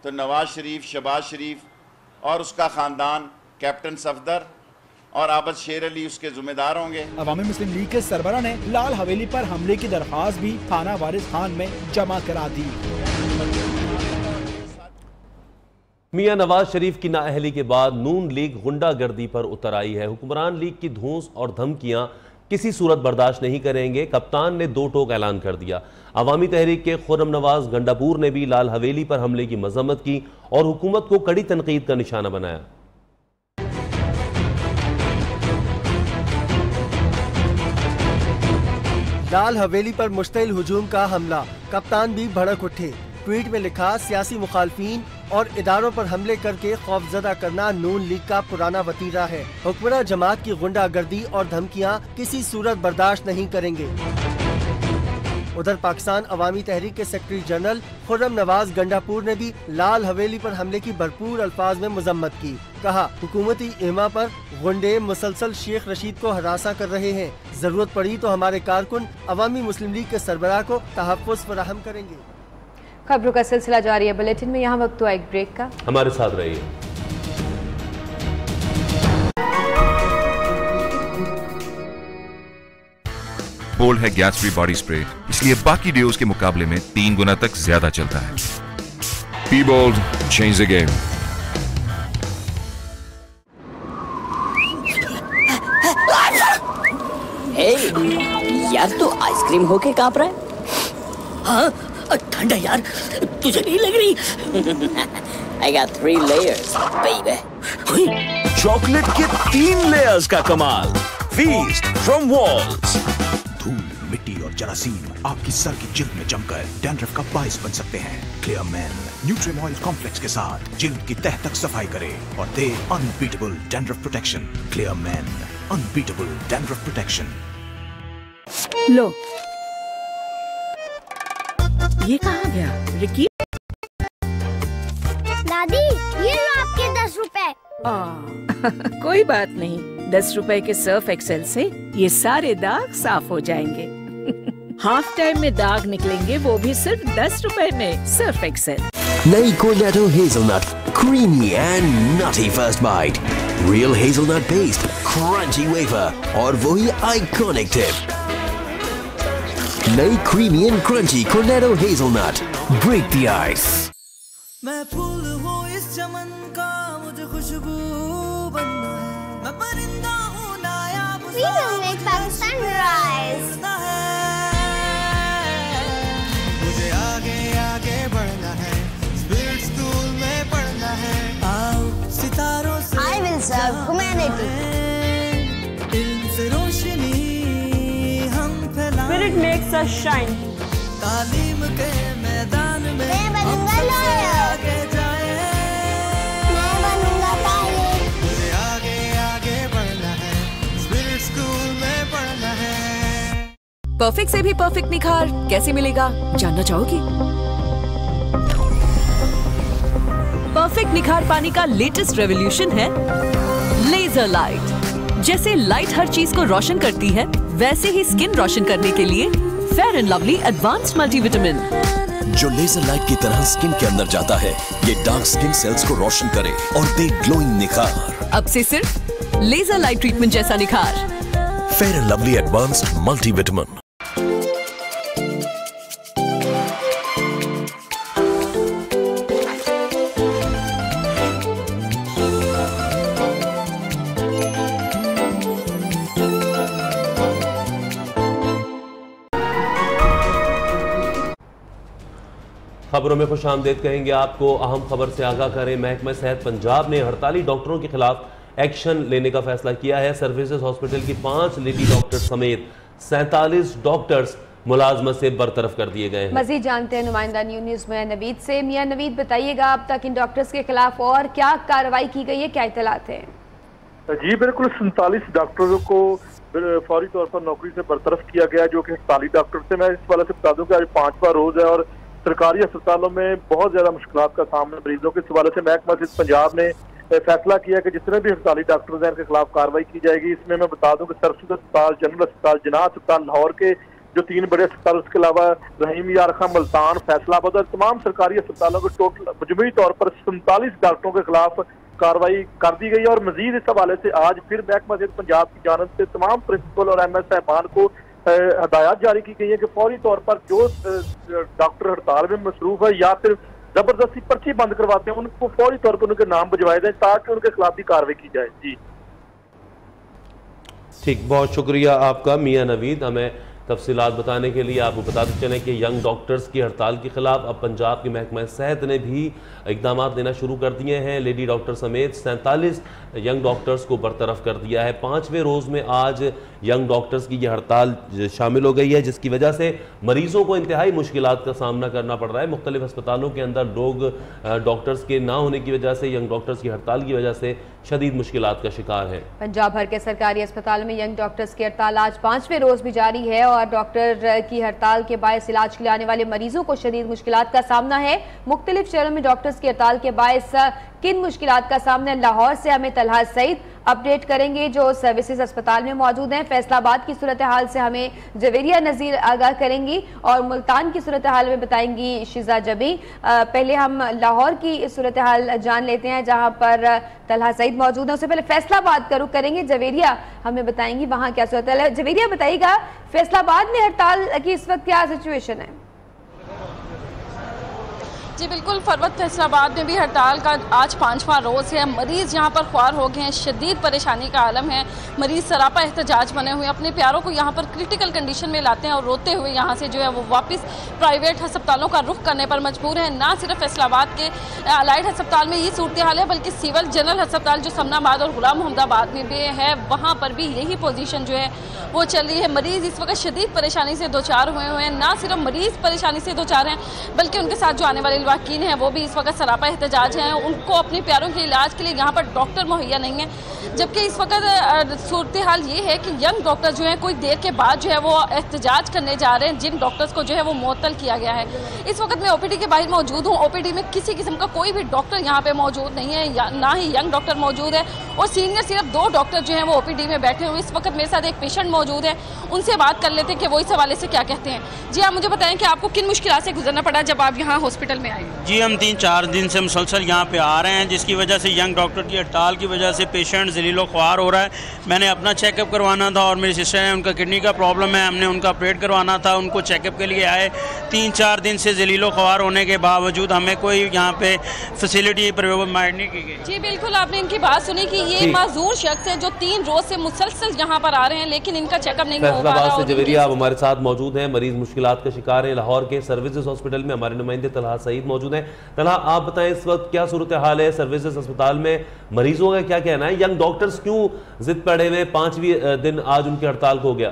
तो नवाज शरीफ, शहबाज शरीफ और उसका खानदान, कैप्टन सफदर और आबिद शेर अली उसके जिम्मेदार होंगे। अवामी मुस्लिम लीग के सरबराह ने लाल हवेली पर हमले की दरख्वास्त भी थाना वारिस खान में जमा करा दी। मियां नवाज शरीफ की नाअहली के बाद नून लीग गुंडागर्दी पर उतर आई है। हुक्मरान लीग की धूस और धमकियां किसी सूरत बर्दाश्त नहीं करेंगे। कप्तान ने दो टोक ऐलान कर दिया। अवामी तहरीक के खुर्रम नवाज गंडापुर ने भी लाल हवेली पर हमले की मजम्मत की और हुकूमत को कड़ी तनकीद का निशाना बनाया। लाल हवेली पर मुश्तइल हुजूम का हमला, कप्तान भी भड़क उठे। ट्वीट में लिखा, सियासी मुखालफीन और इदारों पर हमले करके खौफजदा करना नून लीग का पुराना वतीरा है। हुक्मरान जमात की गुंडागर्दी और धमकियां किसी सूरत बर्दाश्त नहीं करेंगे। उधर पाकिस्तान अवामी तहरीक के सेक्रेटरी जनरल खुर्रम नवाज गंडापुर ने भी लाल हवेली पर हमले की भरपूर अल्फाज में मजम्मत की। कहा, हुकूमती इमा पर गुंडे मुसलसल शेख रशीद को हरासा कर रहे हैं। जरूरत पड़ी तो हमारे कारकुन अवामी मुस्लिम लीग के सरबराह को तहफ़्फ़ुज़ फराहम करेंगे। खबरों का सिलसिला जारी है। बुलेटिन में यहाँ वक्त हुआ एक ब्रेक का, हमारे साथ रहिए। बोल्ड है गैस फ्री बॉडी स्प्रे, इसलिए बाकी डिओज के मुकाबले में 3 गुना तक ज्यादा चलता है। Be bold, change the game. यार तू आइसक्रीम होके कांप रहा है? हाँ ठंडा यार, तुझे नहीं लग रही? I got 3 layers, baby. Chocolate के 3 लेयर्स का कमाल। Feast from Walls। धूल, मिट्टी और जरासीम आपकी सर की जिल्द में जमकर डैंड्रफ का बाइस बन सकते हैं। क्लियर मैन न्यूट्रिमॉइल कॉम्प्लेक्स के साथ जिल्द की तह तक सफाई करे और दे unbeatable dandruff protection. Clear Men, unbeatable dandruff protection. लो, ये कहाँ गया रिकी? दादी, ये लो आपके 10 रुपए। कोई बात नहीं, 10 रुपए के सर्फ एक्सेल से ये सारे दाग साफ हो जाएंगे। हाफ टाइम में दाग निकलेंगे, वो भी सिर्फ 10 रुपए में। Surf Excel. नई Cornetto hazelnut, creamy and nutty first bite, real hazelnut paste, crunchy wafer और वही आइकॉनिक टिप। नई creamy and crunchy Cornetto hazelnut, break the ice. मैं फूल हूँ इस चमन का, मुझे खुशबू बनना है। मैं परिंदा हूँ नायाब, पाकिस्तान राइज। मुझे आगे आगे बढ़ना है, स्पिरिट स्कूल में पढ़ना है। आओ सितारों से I will serve humanity। इल्म से रोशनी हम फैलाएं। Spirit makes us shine। तालीम के मैदान में मैं बनूंगा लॉयर। मैं बनूंगा पायलट। मुझे आगे आगे बढ़ना है, स्पिरिट स्कूल में पढ़ना है। परफेक्ट से भी परफेक्ट निखार कैसे मिलेगा, जानना चाहोगी? परफेक्ट निखार पानी का लेटेस्ट रेवोल्यूशन है लेजर लाइट। जैसे लाइट हर चीज को रोशन करती है, वैसे ही स्किन रोशन करने के लिए fair and lovely advanced multivitamin, जो लेजर लाइट की तरह स्किन के अंदर जाता है। ये डार्क स्किन सेल्स को रोशन करे और दे ग्लोइंग निखार। अब से सिर्फ लेजर लाइट ट्रीटमेंट जैसा निखार। Fair and lovely advanced multivitamin. खबरों में खुश आमदेद कहेंगे आपको। अहम खबर से आगाह करें, महकमा सेहत पंजाब ने हड़ताली डॉक्टरों के खिलाफ एक्शन लेने का फैसला किया है। सर्विसेज हॉस्पिटल की 5 लेडी डॉक्टर समेत 47 डॉक्टर्स मुलाजमत से बरतरफ कर दिए गए हैं। मजीद जानते हैं नुमाइंदा न्यूज में नवीद से। मियां नवीद, बताइएगा अब तक इन डॉक्टर्स के खिलाफ और क्या कार्रवाई की गई है, क्या इत्तलात है? जी बिल्कुल, 47 डॉक्टरों को फौरी तौर पर नौकरी से बरतरफ किया गया, जो कि हड़ताली डॉक्टर थे। मैं इस वाले से बता दूं कि आज 5वां रोज है और सरकारी अस्पतालों में बहुत ज्यादा मुश्किलात का सामना मरीजों के हवाले से महकमा सेहत पंजाब ने फैसला किया कि जितने भी हड़ताली डॉक्टर हैं इनके खिलाफ कार्रवाई की जाएगी। इसमें मैं बता दूं कि सरसद अस्पताल, जनरल अस्पताल, जिन्ना अस्पताल लाहौर के जो 3 बड़े अस्पताल, उसके अलावा रहीम यार खां, मुल्तान, फैसलाबाद और तमाम सरकारी अस्पतालों के टोटल मजमूई तौर पर 47 डॉक्टरों के खिलाफ कार्रवाई कर दी गई। और मजीद इस हवाले से आज फिर महकमा सेहत पंजाब की जानिब से तमाम प्रिंसिपल और MS साहबान को हदायत जारी की गई है कि फौरी तौर पर जो डॉक्टर हड़ताल में मसरूफ है या फिर जबरदस्ती पर्ची बंद करवाते हैं, उनको फौरी तौर पर उनके नाम भिजवाए जाए ताकि उनके खिलाफ भी कार्रवाई की जाए। जी ठीक, बहुत शुक्रिया आपका मियां नवीद, हमें तफसीलात बताने के लिए। आपको बताते चलें कि यंग डॉक्टर्स की हड़ताल के खिलाफ अब पंजाब की महकमा सेहत ने भी इकदाम लेना शुरू कर दिए हैं। लेडी डॉक्टर समेत 47 यंग डॉक्टर्स को बरतरफ कर दिया है। 5वें रोज़ में आज यंग डॉक्टर्स की यह हड़ताल शामिल हो गई है, जिसकी वजह से मरीजों को इंतहाई मुश्किलात का सामना करना पड़ रहा है। मुख्तलिफ अस्पतालों के अंदर लोग डॉक्टर्स के ना होने की वजह से, यंग डॉक्टर्स की हड़ताल की वजह से शदीद मुश्किलात का शिकार है। पंजाब भर के सरकारी अस्पतालों में यंग डॉक्टर्स की हड़ताल आज 5वें रोज भी जारी है और डॉक्टर की हड़ताल के बायस इलाज के लिए आने वाले मरीजों को शदीद मुश्किलात का सामना है। मुख्तलिफ शहरों में डॉक्टर्स की हड़ताल के बायस किन मुश्किलात का सामना, लाहौर से हमें तलहा सईद अपडेट करेंगे जो सर्विसेज अस्पताल में मौजूद हैं। फैसलाबाद की सूरत हाल से हमें जवेरिया नज़ीर आगाह करेंगी और मुल्तान की सूरत हाल में बताएंगी शिजा जबी। पहले हम लाहौर की सूरत हाल जान लेते हैं जहां पर तलहा सईद मौजूद है। उससे पहले फैसलाबाद का रुख करेंगे, जवेरिया हमें बताएंगी वहां क्या सूरत हाल है। जवेरिया बताइएगा, फैसलाबाद में हड़ताल की इस वक्त क्या सिचुएशन है? जी बिल्कुल, फरवत फैसलाबाद में भी हड़ताल का आज 5वां रोज़ है। मरीज़ यहाँ पर ख्वार हो गए हैं, शदीद परेशानी का आलम है। मरीज़ सरापा एहतजाज बने हुए, अपने प्यारों को यहाँ पर क्रिटिकल कंडीशन में लाते हैं और रोते हुए यहाँ से जो है वो वापस प्राइवेट अस्पतालों का रुख करने पर मजबूर है। ना सिर्फ फैसलाबाद के अलाइड अस्पताल में ये सूरत हाल है, बल्कि सिविल जनरल अस्पताल जो समनाबाद और गुलाम मोहम्मदाबाद में भी है, वहाँ पर भी यही पोजीशन जो है वो चल रही है। मरीज़ इस वक्त शदीद परेशानी से दो चार हुए हैं। ना सिर्फ मरीज़ परेशानी से दो चार हैं, बल्कि उनके साथ जो आने वाले वाकिन हैं वो भी इस वक्त सरापा एहतजाज हैं। उनको अपने प्यारों के इलाज के लिए यहाँ पर डॉक्टर मुहैया नहीं है। जबकि इस वक्त सूरत हाल ये है कि यंग डॉक्टर जो है कोई देर के बाद जो है वो एहतजाज करने जा रहे हैं, जिन डॉक्टर्स को जो है वो मुअत्तल किया गया है। इस वक्त मैं OPD के बाहर मौजूद हूँ। OPD में किसी किस्म का कोई भी डॉक्टर यहाँ पे मौजूद नहीं है, ना ही यंग डॉक्टर मौजूद है और सीनियर सिर्फ 2 डॉक्टर जो हैं वो OPD में बैठे हुए। इस वक्त मेरे साथ एक पेशेंट मौजूद है, उनसे बात कर लेते हैं कि वो इस हवाले से क्या कहते हैं। जी आप मुझे बताएं कि आपको किन मुश्किलात से गुजरना पड़ा जब आप यहाँ हॉस्पिटल में आए? जी हम 3-4 दिन से मुसलसल यहाँ पे आ रहे हैं, जिसकी वजह से यंग डॉक्टर की हड़ताल की वजह से पेशेंट जलीलो ख्वार हो रहा है। मैंने अपना चेकअप करवाना था और मेरी सिस्टर है, उनका किडनी का प्रॉब्लम है, हमने उनका ऑपरेट करवाना था, उनको चेकअप के लिए आए। 3-4 दिन से जलीलो ख्वार होने के बावजूद हमें कोई यहाँ पे फैसिलिटी प्रोवाइड नहीं की गई। जी बिल्कुल, आपने इनकी बात सुनी कि ये माजूर शख्स है जो 3 रोज से मुसलसल यहाँ पर आ रहे हैं, लेकिन इनका चेकअप नहीं हो पा रहा। फैसलाबाद से जवेरिया आप हमारे साथ मौजूद हैं, मरीज मुश्किलात का शिकार है। लाहौर के सर्विसेज हॉस्पिटल में हमारे नुमाइंदे तलहा सईद मौजूद हैं। तलहा आप बताएं इस वक्त क्या सूरत हाल है सर्विसेज अस्पताल में, मरीजों का क्या कहना है? यंग डॉक्टर्स क्यों जिद पड़े हुए, 5वें दिन आज उनकी हड़ताल हो गया?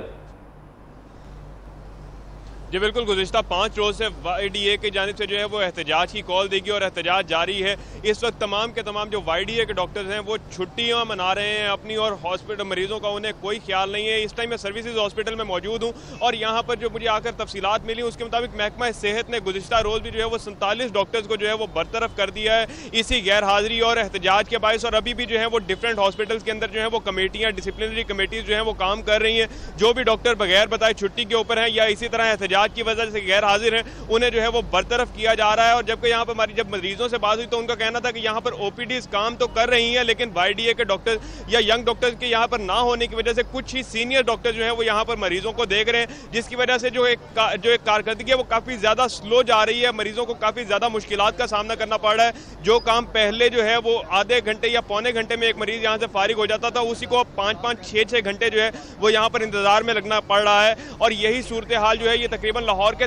जी बिल्कुल, गुज़िश्ता 5 रोज से YDA की जानिब से जो है वो एहतजाज की कॉल देगी और एहतजाज जारी है। इस वक्त तमाम के तमाम जो YDA के डॉक्टर्स हैं वो छुट्टियां मना रहे हैं अपनी, और हॉस्पिटल मरीजों का उन्हें कोई ख्याल नहीं है। इस टाइम मैं सर्विसेज हॉस्पिटल में मौजूद हूँ और यहाँ पर जो मुझे आकर तफसीलात मिली उसके मुताबिक महकमा सेहत ने गुज़िश्ता रोज़ भी जो है वो 47 डॉक्टर्स को जो है वो बरतरफ कर दिया है इसी गैर हाजिरी और एहतजाज के बायस। और अभी भी जो है वो डिफरेंट हॉस्पिटल्स के अंदर जो है वो कमेटियाँ, डिसिप्लिनरी कमेटीज जो है वो काम कर रही हैं। जो भी डॉक्टर बगैर बताए छुट्टी के ऊपर हैं या इसी तरह एहतजाज की वजह से गैर हाजिर हैं, उन्हें जो है वो बरतरफ किया जा रहा है। और जबकि यहाँ पर हमारी जब मरीजों से बात हुई तो उनका कहना था कि यहाँ पर OPDs काम तो कर रही हैं, लेकिन YDA के डॉक्टर या यंग डॉक्टर्स के यहाँ पर ना होने की वजह से कुछ ही सीनियर डॉक्टर जो है वो यहाँ पर मरीजों को देख रहे हैं, जिसकी वजह से जो एक कारकर्दगी है वो काफ़ी ज़्यादा स्लो जा रही है। मरीजों को काफ़ी ज़्यादा मुश्किलात का सामना करना पड़ रहा है। जो काम पहले जो है वो आधे घंटे या पौने घंटे में एक मरीज यहाँ से फारिग हो जाता था, उसी को अब 5-5, 6-6 घंटे जो है वो यहाँ पर इंतजार में लगना पड़ रहा है। और यही सूरत हाल जो है ये तकरीबन लाहौर के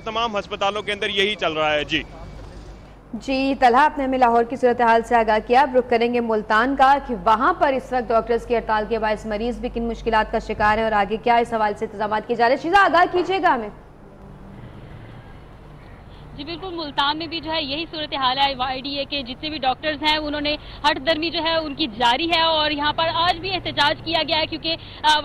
तमाम अस्पतालों के अंदर यही चल रहा है। जी तलहा, आपने हमें लाहौर की सूरत हाल से आगाह किया। अब रुख करेंगे मुल्तान का कि वहां पर इस वक्त डॉक्टर्स की हड़ताल के बायस मरीज भी किन मुश्किलात का शिकार है और आगे क्या इस हवाले से इंतजाम किए जा रहे हैं। शीजा, आगाह कीजिएगा हमें। जी बिल्कुल, मुल्तान में भी जो है यही सूरत हाल है। YDA के जितने भी डॉक्टर्स हैं उन्होंने हट दर्मी जो है उनकी जारी है और यहाँ पर आज भी एहतजाज किया गया है, क्योंकि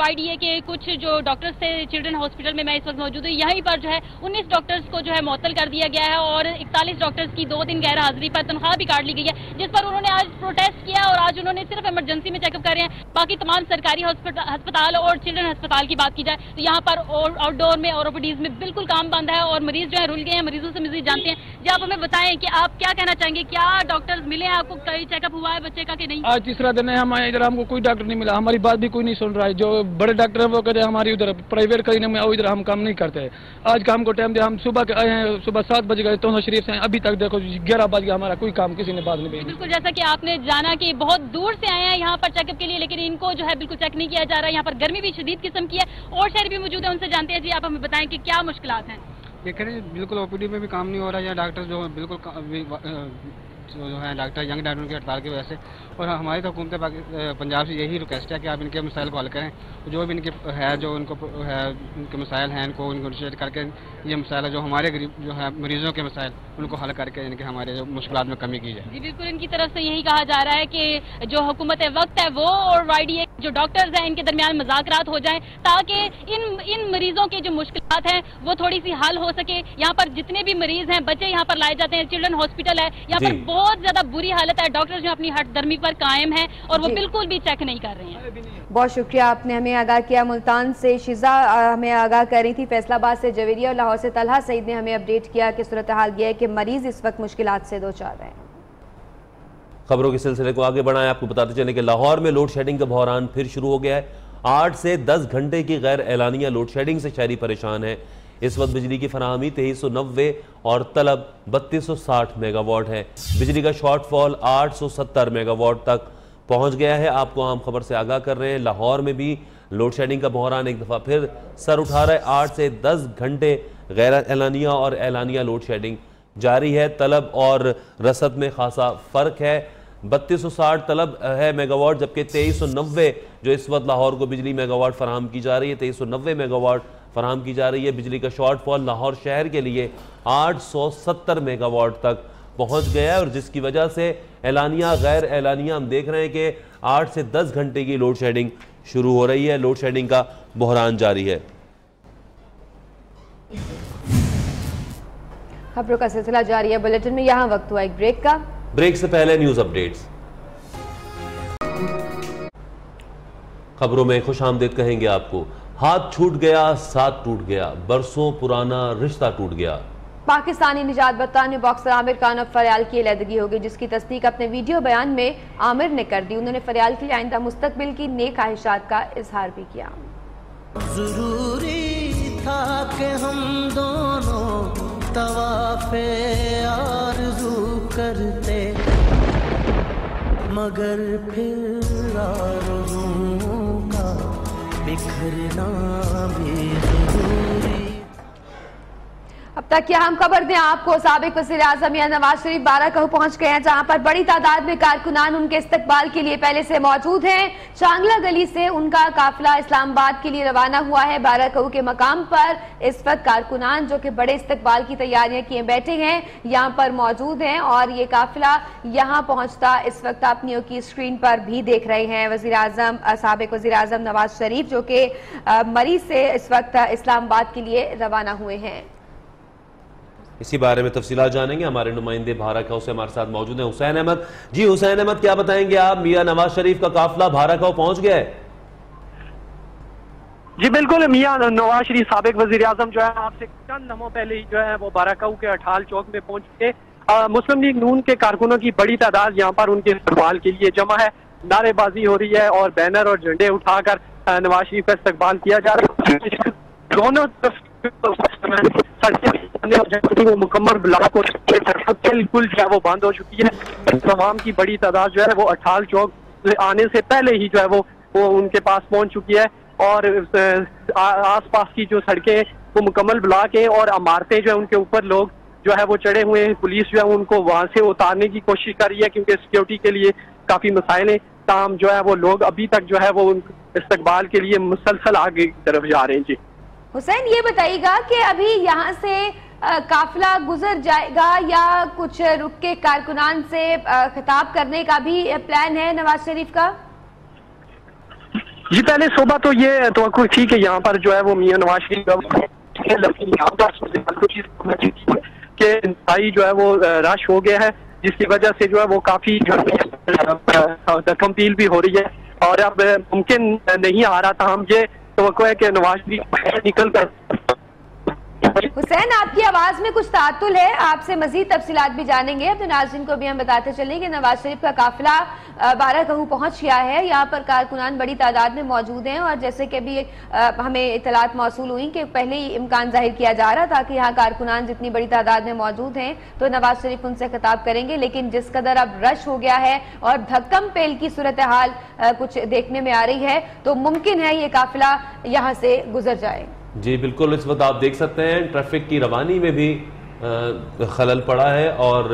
YDA के कुछ जो डॉक्टर्स थे चिल्ड्रन हॉस्पिटल में मैं इस वक्त मौजूद हूँ, यहीं पर जो है 19 डॉक्टर्स को जो है मुअत्तल कर दिया गया है और 41 डॉक्टर्स की 2 दिन गैर हाजिरी पर तनख्वाह भी काट ली गई है, जिस पर उन्होंने आज प्रोटेस्ट किया और आज उन्होंने सिर्फ इमरजेंसी में चेकअप कर रहे हैं। बाकी तमाम सरकारी अस्पताल और चिल्ड्रन अस्पताल की बात की जाए तो यहाँ पर आउटडोर में और OPDs में बिल्कुल काम बंद है और मरीज जो है रुल गए हैं। मरीजों से मजीद जानते हैं। जी, आप हमें बताएं कि आप क्या कहना चाहेंगे, क्या डॉक्टर्स मिले हैं आपको, कई चेकअप हुआ है बच्चे का कि नहीं? आज तीसरा दिन है हमारे इधर, हमको कोई डॉक्टर नहीं मिला, हमारी बात भी कोई नहीं सुन रहा है। जो बड़े डॉक्टर है वो कहते हैं हमारी उधर प्राइवेट क्लिनिक में इधर हम काम नहीं करते। आज का हमको टाइम दिया, हम सुबह के आए हैं, सुबह 7 बजे गए तो शरीफ से अभी तक देखो 11 बज गया, हमारा कोई काम किसी ने बात नहीं भेजी। बिल्कुल, जैसा कि आपने जाना कि बहुत दूर से आए हैं यहाँ पर चेकअप के लिए, लेकिन इनको जो है बिल्कुल चेक नहीं किया जा रहा है। यहाँ पर गर्मी भी शदीद किस्म की है और शहर भी मौजूद है, उनसे जानते हैं। जी, आप हमें बताएं कि क्या मुश्किलात हैं? देख रहे हैं बिल्कुल OPD में भी काम नहीं हो रहा है, या डॉक्टर जो बिल्कुल जो है डॉक्टर यंग डॉक्टरों की हड़ताल की वजह से। और हमारी तो हुकूमत पंजाब से यही रिक्वेस्ट है कि आप इनके मसाइल को हल करें, जो भी इनके है जो उनको है उनके मसाइल हैं इनको निगोशिएट करके ये मसाइल जो हमारे गरीब जो है मरीजों के मसाइल उनको हल करके इनके हमारे जो मुश्किलात में कमी की जाए। जी बिल्कुल, इनकी तरफ से यही कहा जा रहा है कि जो हुकूमत वक्त है वो और YDA जो डॉक्टर्स हैं इनके दरमियान मुज़ाकरात हो जाएं ताकि इन मरीजों की जो मुश्किलात हैं वो थोड़ी सी हल हो सके। यहाँ पर जितने भी मरीज हैं बच्चे यहाँ पर लाए जाते हैं, चिल्ड्रन हॉस्पिटल है, यहाँ पर बहुत ज्यादा बुरी हालत है। डॉक्टर जो अपनी हट दर्मी पर कायम है और वो बिल्कुल भी चेक नहीं कर रहे हैं। बहुत शुक्रिया, आपने हमें आगाह किया। मुल्तान से शिजा हमें आगाह कर रही थी, फैसलाबाद से जवेरिया और लाहौर से तलहा सईद ने हमें अपडेट किया कि सूरत हाल यह है कि मरीज इस वक्त मुश्किलात से दो चार रहे हैं। खबरों के सिलसिले को आगे बढ़ाएं, आपको बताते चलें कि लाहौर में लोड शेडिंग का बहरान फिर शुरू हो गया है। 8 से 10 घंटे की गैर एलानिया लोड शेडिंग से शहरी परेशान है। इस वक्त बिजली की फराहमी 2390 और तलब 3260 मेगावाट है। बिजली का शॉर्टफॉल 870 मेगावाट तक पहुंच गया है। आपको आम खबर से आगाह कर रहे हैं, लाहौर में भी लोड शेडिंग का बहरान एक दफ़ा फिर सर उठा रहा है। 8 से 10 घंटे गैर एलानिया और एलानिया लोड शेडिंग जारी है। तलब और रसद में खासा फ़र्क है। 3260 तलब है मेगावाट, जबकि 2390 जो इस वक्त लाहौर को बिजली मेगावाट फराहम की जा रही है, 2390 मेगावाट फराहम की जा रही है। बिजली का शॉर्टफॉल लाहौर शहर के लिए 870 मेगावाट तक पहुंच गया है और जिसकी वजह से एलानिया गैर एलानिया हम देख रहे हैं कि 8 से 10 घंटे की लोड शेडिंग शुरू हो रही है। लोड शेडिंग का बहरान जारी है। खबरों का सिलसिला जारी है। बुलेटिन में यहाँ वक्त हुआ एक ब्रेक का। ब्रेक से पहले न्यूज अपडेट्स। खबरों में खुशामदीद कहेंगे आपको। हाथ छूट गया, साथ टूट गया, बरसों पुराना रिश्ता टूट गया। पाकिस्तानी निजात बरतानी बॉक्सर आमिर खान और फरियाल की अलहदगी होगी, जिसकी तस्दीक अपने वीडियो बयान में आमिर ने कर दी। उन्होंने फरियाल के लिए आइंदा मुस्तकबिल की नेक ख्वाहिशात का इजहार भी किया। जरूरी था कि हम दोनों तवाफ़े आरज़ू करते, मगर फिर आरज़ूओं का बिखरना भी ज़रूरी। अब तक की अहम खबर दें आपको, साबिक वज़ीर-ए-आज़म मियां नवाज शरीफ बाराकहू पहुंच गए हैं, जहां पर बड़ी तादाद में कारकुनान उनके इस्तकबाल के लिए पहले से मौजूद हैं। चांगला गली से उनका काफिला इस्लामाबाद के लिए रवाना हुआ है। बाराकहू के मकाम पर इस वक्त कारकुनान जो कि बड़े इस्तकबाल की तैयारियां किए बैठे हैं, यहाँ पर मौजूद हैं और ये काफिला यहाँ पहुंचता इस वक्त आप न्यू की स्क्रीन पर भी देख रहे हैं। वज़ीर-ए-आज़म साबिक वज़ीर-ए-आज़म नवाज शरीफ जो कि मरीज से इस वक्त इस्लामाबाद के लिए रवाना हुए हैं। इसी बारे में तफसीलात जानेंगे, हमारे नुमाइंदे बाराकहू से हमारे साथ मौजूद हैं हुसैन अहमद। जी हुसैन अहमद, क्या बताएंगे आप, मियां नवाज शरीफ का काफिला बाराकहू पहुंच गया है? जी बिल्कुल, मियां नवाज शरीफ साबिक वज़ीर-ए-आज़म जो है आपसे चंद लम्हों पहले ही जो है वो बाराकहू के अठाल चौक में पहुंच के मुस्लिम लीग नून के कारकुनों की बड़ी तादाद यहाँ पर उनके इस्तकबाल के लिए जमा है। नारेबाजी हो रही है और बैनर और झंडे उठाकर नवाज शरीफ का इस्तकबाल किया जा रहा है। दोनों वो मुकम्मल ब्लॉक बिल्कुल जो है वो बंद हो चुकी है। तमाम की बड़ी तादाद जो है वो अठाल चौक आने से पहले ही जो है वो उनके पास पहुंच चुकी है और आसपास की जो सड़कें वो मुकम्मल ब्लॉक है और इमारतें जो है उनके ऊपर लोग जो है वो चढ़े हुए हैं। पुलिस जो है उनको वहां से उतारने की कोशिश कर रही है क्योंकि सिक्योरिटी के लिए काफी मसाइल हैं। ताम जो है वो लोग अभी तक जो है वो इस्तकबाल के लिए मुसलसल आगे की तरफ जा रहे हैं। जी हुसैन, ये बताइएगा कि अभी यहाँ से काफिला गुजर जाएगा या कुछ रुक के कारकुनान से खिताब करने का भी प्लान है नवाज शरीफ का? जी पहले सुबह तो ये तो थी कि यहाँ पर जो है वो मियां नवाज शरीफ के इंतहाई जो है वो रश हो गया है, जिसकी वजह से जो है वो काफी कंपील भी हो रही है और अब मुमकिन नहीं आ रहा था। हम ये तो है कि नवाज शरीफ निकल कर। हुसैन, आपकी आवाज में कुछ तातुल है, आपसे मजीद तफसीलात भी जानेंगे। तो नाज़रीन को भी हम बताते चलें कि नवाज शरीफ का काफिला बाराकहू पहुंच गया है। यहाँ पर कारकुनान बड़ी तादाद में मौजूद हैं और जैसे कि अभी हमें इतलात मौसूल हुई कि पहले ही इम्कान जाहिर किया जा रहा था कि यहाँ कारकुनान जितनी बड़ी तादाद में मौजूद हैं तो नवाज शरीफ उनसे खिताब करेंगे, लेकिन जिस कदर अब रश हो गया है और धक्कम पेल की सूरत हाल कुछ देखने में आ रही है तो मुमकिन है ये काफिला यहाँ से गुजर जाए। जी बिल्कुल, इस वक्त आप देख सकते हैं ट्रैफिक की रवानी में भी खलल पड़ा है और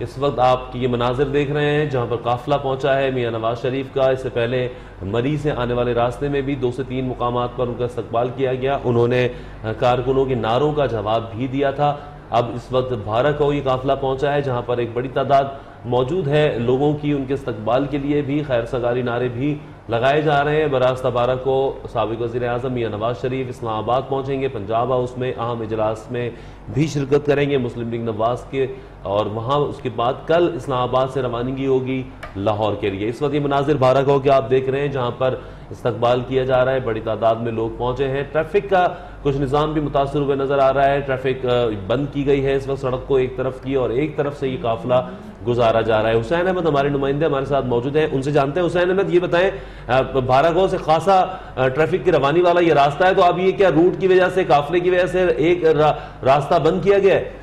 इस वक्त आप ये मनाजिर देख रहे हैं जहां पर काफिला पहुंचा है मियां नवाज शरीफ का। इससे पहले मरी से आने वाले रास्ते में भी 2 से 3 मुकामात पर उनका इस्तकबाल किया गया। उन्होंने कारकुनों के नारों का जवाब भी दिया था। अब इस वक्त बाराकहू ये काफिला पहुंचा है जहां पर एक बड़ी तादाद मौजूद है लोगों की, उनके इस्तकबाल के लिए भी खैर सगारी नारे भी लगाए जा रहे हैं। बरास्ता बाराकहू साबिक वज़ीर-ए-आज़म मियां नवाज शरीफ इस्लामाबाद पहुंचेंगे, पंजाब हाउस में अहम इजलास में भी शिरकत करेंगे मुस्लिम लीग नवाज के और वहां उसके बाद कल इस्लामाबाद से रवानगी होगी लाहौर के लिए। इस वक्त ये मनाजिर बाराकहू के आप देख रहे हैं जहां पर इस्तकबाल किया जा रहा है, बड़ी तादाद में लोग पहुंचे हैं। ट्रैफिक का कुछ निज़ाम भी मुतासर हुए नजर आ रहा है, ट्रैफिक बंद की गई है इस वक्त सड़क को एक तरफ की और एक तरफ से ये काफिला गुजारा जा रहा है। हुसैन अहमद हमारे नुमाइंदे हमारे साथ मौजूद हैं, उनसे जानते हैं। हुसैन अहमद, ये बताएं बाराकहू से खासा ट्रैफिक की रवानी वाला ये रास्ता है, तो अब ये क्या रूट की वजह से, काफिले की वजह से एक रास्ता बंद किया गया है?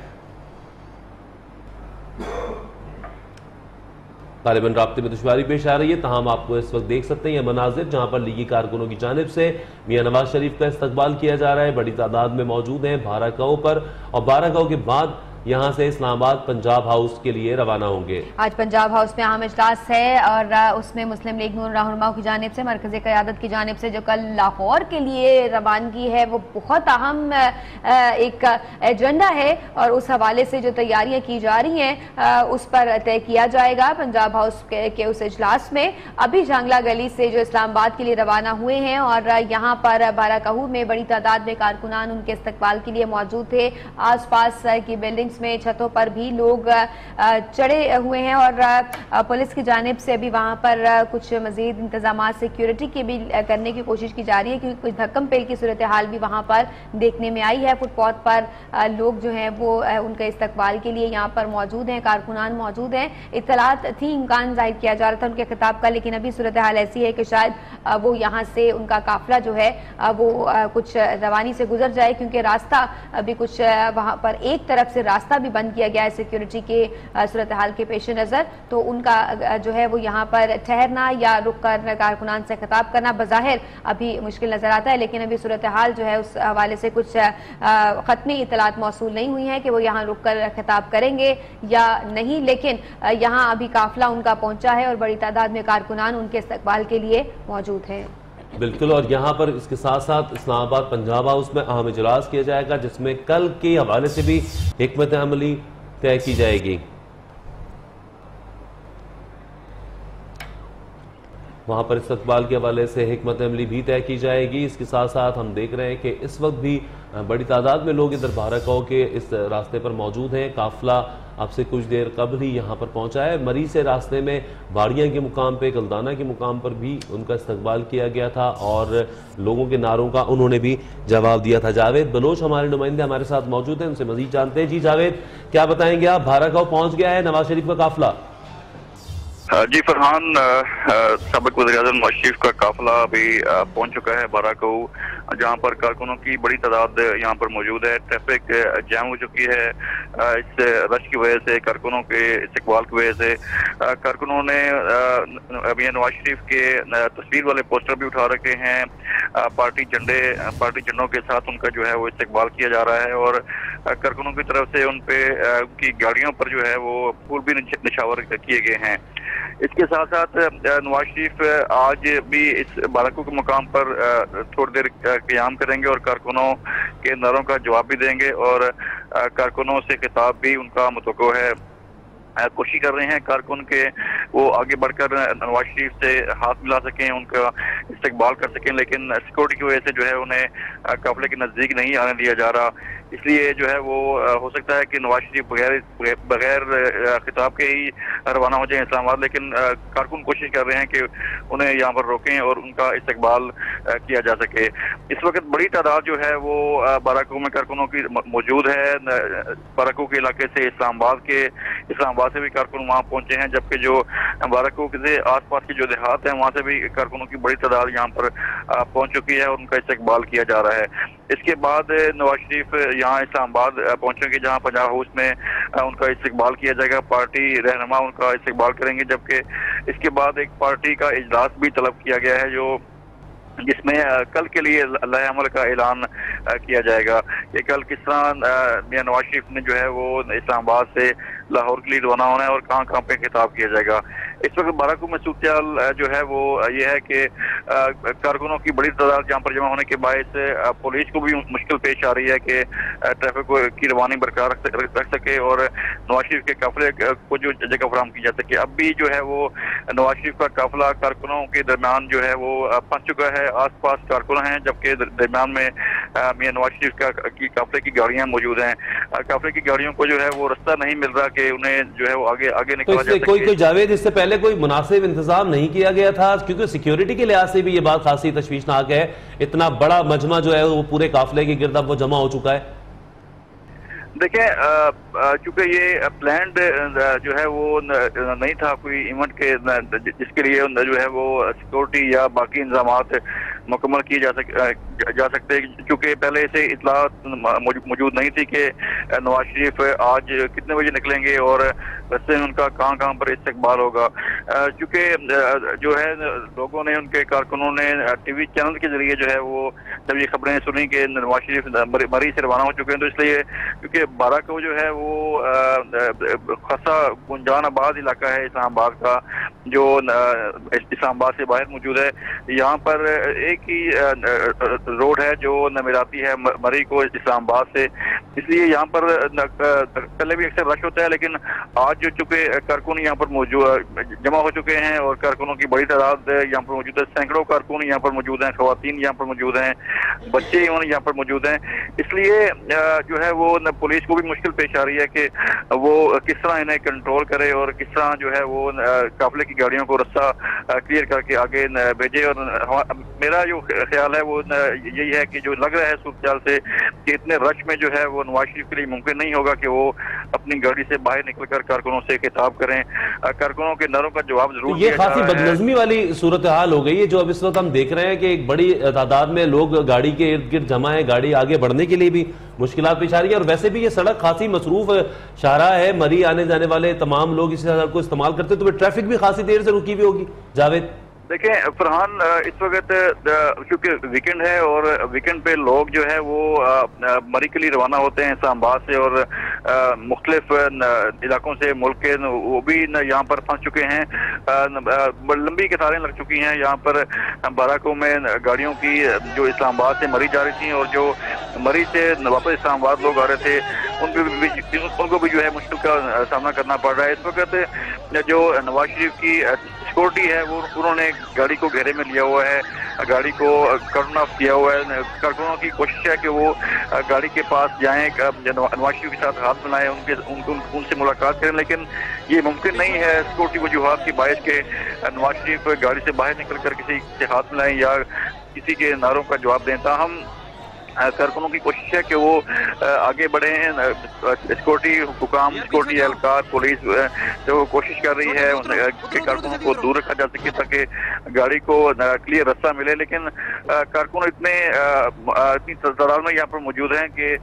तालिबान राब्ते में दुश्वारी पेश आ रही है, तमाम आपको इस वक्त देख सकते हैं यह मनाजिर जहां पर लीगी कारकुनों की जानिब से मियां नवाज शरीफ का इस्तकबाल किया जा रहा है। बड़ी तादाद में मौजूद हैं बाराकहू पर और बाराकहू के बाद यहाँ से इस्लामाबाद पंजाब हाउस के लिए रवाना होंगे। आज पंजाब हाउस में अहम इजलास है और उसमें मुस्लिम लीग नून रहनुमाओं की जानिब से, मरकज़ी क़यादत की जानिब से जो कल लाहौर के लिए रवानगी है वो बहुत अहम एक एजेंडा है और उस हवाले से जो तैयारियां की जा रही हैं उस पर तय किया जाएगा पंजाब हाउस के उस इजलास में। अभी झांगला गली से जो इस्लामाबाद के लिए रवाना हुए हैं और यहाँ पर बाराकहू में बड़ी तादाद में कारकुनान उनके इस्तकबाल के लिए मौजूद थे। आस पास की बिल्डिंग में छतों पर भी लोग चढ़े हुए हैं और पुलिस की जानिब से अभी वहां पर कुछ मजीद इंतजाम सिक्योरिटी की भी करने की कोशिश की जा रही है क्योंकि कुछ धक्कम पेल की सूरत हाल भी वहां पर देखने में आई है। फुटपाथ पर लोग जो हैं वो उनके इस्तकबाल के लिए यहाँ पर मौजूद हैं, कारकुनान मौजूद हैं। इत्तलात थी, इम्कान जाहिर किया जा रहा था उनके खिताब का, लेकिन अभी सूरत हाल ऐसी है कि शायद वो यहाँ से उनका काफिला जो है वो कुछ रवानी से गुजर जाए क्योंकि रास्ता अभी कुछ वहां पर एक तरफ से रास्ता रास्ता भी बंद किया गया है सिक्योरिटी के सूरत हाल के पेश नज़र। तो उनका जो है वो यहाँ पर ठहरना या रुक कर कारकुनान से खिताब करना बज़ाहिर अभी मुश्किल नजर आता है, लेकिन अभी सूरत हाल जो है उस हवाले से कुछ खत्मी इतलात मौसूल नहीं हुई है कि वो यहाँ रुक कर खिताब करेंगे या नहीं। लेकिन यहाँ अभी काफिला उनका पहुंचा है और बड़ी तादाद में कारकुनान उनके इस्तकबाल के लिए मौजूद हैं। बिल्कुल, और यहाँ पर इसके साथ साथ इस्लामाबाद पंजाब हाउस में अहम इजलास किया जाएगा जिसमें कल के हवाले से भी हिकमत अमली तय की जाएगी। वहाँ पर इस्तकबाल के हवाले से हिकमत अमली भी तय की जाएगी। इसके साथ साथ हम देख रहे हैं कि इस वक्त भी बड़ी तादाद में लोग इधर बारहकाऊ के इस रास्ते पर मौजूद हैं। काफिला अब से कुछ देर कबल ही यहाँ पर पहुँचा है। मरी से रास्ते में बाड़ियाँ के मुकाम पे, गलदाना के मुकाम पर भी उनका इस्तकबाल किया गया था और लोगों के नारों का उन्होंने भी जवाब दिया था। जावेद बलोच हमारे नुमाइंदे हमारे साथ मौजूद हैं, उनसे मजीद जानते हैं। जी जावेद, क्या बताएंगे आप? बारहकाऊ पहुँच गया है नवाज शरीफ का काफिला? जी फरहान, साबिक वज़ीर-ए-आज़म नवाज शरीफ का काफिला अभी पहुंच चुका है बारहकाऊ, जहां पर कारकुनों की बड़ी तादाद यहां पर मौजूद है। ट्रैफिक जैम हो चुकी है इस रश की वजह से, कारकुनों के इस्तकबाल की वजह से। कारकुनों ने अभी नवाज शरीफ के तस्वीर वाले पोस्टर भी उठा रखे हैं। पार्टी झंडों के साथ उनका जो है वो इस्तकबाल किया जा रहा है और कारकुनों की तरफ से उनकी गाड़ियों पर जो है वो फूल भी निछावर किए गए हैं। इसके साथ साथ नवाज शरीफ आज भी इस बारहकाऊ के मुकाम पर थोड़ी देर क़याम करेंगे और कारकुनों के नारों का जवाब भी देंगे और कारकुनों से खिताब भी उनका मुतवक्को है। कोशिश कर रहे हैं कारकुन के वो आगे बढ़कर नवाज शरीफ से हाथ मिला सकें, उनका इस्तकबाल कर सकें, लेकिन सिक्योरिटी की वजह से जो है उन्हें काफिले के नज़दीक नहीं आने दिया जा रहा। इसलिए जो है वो हो सकता है कि नवाज शरीफ बगैर खिताब के ही रवाना हो जाए इस्लामाबाद, लेकिन कारकुन कोशिश कर रहे हैं कि उन्हें यहाँ पर रोकें और उनका इस्तकबाल किया जा सके। इस वक्त बड़ी तादाद जो है वो बारहकाऊ में कारकुनों की मौजूद है। बारहकाऊ के इलाके से इस्लामाबाद से भी कारकुन वहाँ पहुंचे हैं, जबकि जो बारहकाऊ के आसपास के जो देहात हैं वहाँ से भी कारकुनों की बड़ी तादाद यहाँ पर पहुंच चुकी है और उनका इस्तकबाल किया जा रहा है। इसके बाद नवाज शरीफ यहाँ इस्लामाबाद पहुंचेंगे, जहाँ पंजाब हाउस में उनका इस्तकबाल किया जाएगा। पार्टी रहनुमा उनका इस्तकबाल करेंगे, जबकि इसके बाद एक पार्टी का इजलास भी तलब किया गया है जिसमें कल के लिए लाए अमल का ऐलान किया जाएगा कि कल किस तरह मियां नवाज शरीफ ने जो है वो इस्लामाबाद से लाहौर के लिए रवाना होना है और कहाँ कहाँ पे खिताब किया जाएगा। इस वक्त बारहकाऊ में सूरत जो है वो ये है कि कारकुनों की बड़ी तादाद यहाँ पर जमा होने के बायस पुलिस को भी मुश्किल पेश आ रही है कि ट्रैफिक की रवानी बरकरार रख सके और नवाज शरीफ के काफिले को जो जगह फराहम की जा सके। अब भी जो है वो नवाज शरीफ का काफिला कारकुनों के दरमियान जो है वो पहुंच चुका है। आसपास कारकुन हैं, जबकि दरमियान में मियां नवाज शरीफ की काफिले की गाड़ियां मौजूद हैं। काफिले की गाड़ियों को जो है वो रास्ता नहीं मिल रहा कि उन्हें जो है वो आगे निकाला जा सके। कोई जावेद इससे पहले कोई मुनासिब इंतजाम नहीं किया गया था? क्योंकि सिक्योरिटी के लिहाज से भी ये बात खासी तशवीशनाक है। इतना बड़ा मजमा जो है वो पूरे काफिले के गिर्द वो जमा हो चुका है। देखिए, चूंकि ये प्लान्ड जो है वो नहीं था कोई इवेंट के जिसके लिए जो है वो सिक्योरिटी या बाकी इंतजामात मुकम्मल किए जा सकते, क्योंकि पहले से इतलात मौजूद नहीं थी कि नवाज शरीफ आज कितने बजे निकलेंगे और रस्ते में उनका कहाँ कहाँ पर इस्तकबाल होगा। चूँकि जो है लोगों ने, उनके कारकुनों ने टीवी चैनल के जरिए जो है वो जब ये खबरें सुनी कि नवाज शरीफ मरी से रवाना हो चुके हैं, तो इसलिए क्योंकि बारहकाऊ जो है वो खासा गुंजान आबाद इलाका है इस्लामाबाद का, जो इस्लामाबाद से बाहर मौजूद है। यहाँ पर एक ही रोड है जो नमिराती है मरी को इस्लामाबाद से, इसलिए यहाँ पर पहले भी अक्सर रश होता है, लेकिन आज जो चूंकि कारकुन यहाँ पर मौजूद जमा हो चुके हैं और कारकुनों की बड़ी तादाद यहाँ पर मौजूद है। सैकड़ों कारकुन यहाँ पर मौजूद हैं, खवातीन यहाँ पर मौजूद हैं, बच्चे यहाँ पर मौजूद हैं। इसलिए जो है वो पुलिस को भी मुश्किल पेश आ रही है कि वो किस तरह इन्हें कंट्रोल करे और किस तरह जो है वो काफिले की गाड़ियों को रास्ता क्लियर करके आगे भेजे। और मेरा जो ख्याल है वो यही है कि जो लग रहा है सूरत से कि इतने रश में जो है वो नवाज शरीफ के लिए मुमकिन नहीं होगा कि वो अपनी गाड़ी से बाहर निकलकर कारकुनों से खिताब करें, कारकुनों के नारों का जवाब जरूर ये काफी बदनज़मी वाली सूरत हाल हो गई है जो अब इस वक्त हम देख रहे हैं कि एक बड़ी तादाद में लोग गाड़ी के इर्द गिर्द जमा है, गाड़ी आगे बढ़ने के लिए भी मुश्किलात पेश आ रही है। और वैसे भी ये सड़क खासी मसरूफ शाहराह है, मरी आने जाने वाले तमाम लोग इस सड़क को इस्तेमाल करते हैं, तो ट्रैफिक भी खासी देर से रुकी हुई होगी। जावेद देखें फरहान, इस वक्त क्योंकि वीकेंड है और वीकेंड पे लोग जो है वो मरी के लिए रवाना होते हैं इस्लामाबाद से और मुख्तलिफ इलाकों से मुल्क के, वो भी यहाँ पर फंस चुके हैं। लंबी कतारें लग चुकी हैं यहाँ पर बाराको में गाड़ियों की जो इस्लामाबाद से मरी जा रही थी और जो मरी से वापस इस्लामाबाद लोग आ रहे थे उनको भी जो है मुश्किल का सामना करना पड़ रहा है। इस वक्त जो नवाज शरीफ की सिक्योरिटी है वो उन्होंने गाड़ी को घेरे में लिया हुआ है, गाड़ी को कर्टन ऑफ किया हुआ है। कारकुनों की कोशिश है कि वो गाड़ी के पास जाएं, नवाज शरीफ के साथ हाथ मिलाएं, उनसे मुलाकात करें, लेकिन ये मुमकिन नहीं है सिक्योरिटी वजूहात की बायस के नवाज शरीफ गाड़ी से बाहर निकल कर किसी से हाथ मिलाएं या किसी के नारों का जवाब दें। ताहम कारकुनों की कोशिश है कि वो आगे बढ़े हैं। सिक्योरिटी हुकाम, सिक्योरिटी एहलकार, पुलिस जो कोशिश कर रही है कि कारकुनों को दूर रखा जा सके ताकि गाड़ी को क्लियर रास्ता मिले, लेकिन कारकुन इतनी तादाद में यहाँ पर मौजूद हैं कि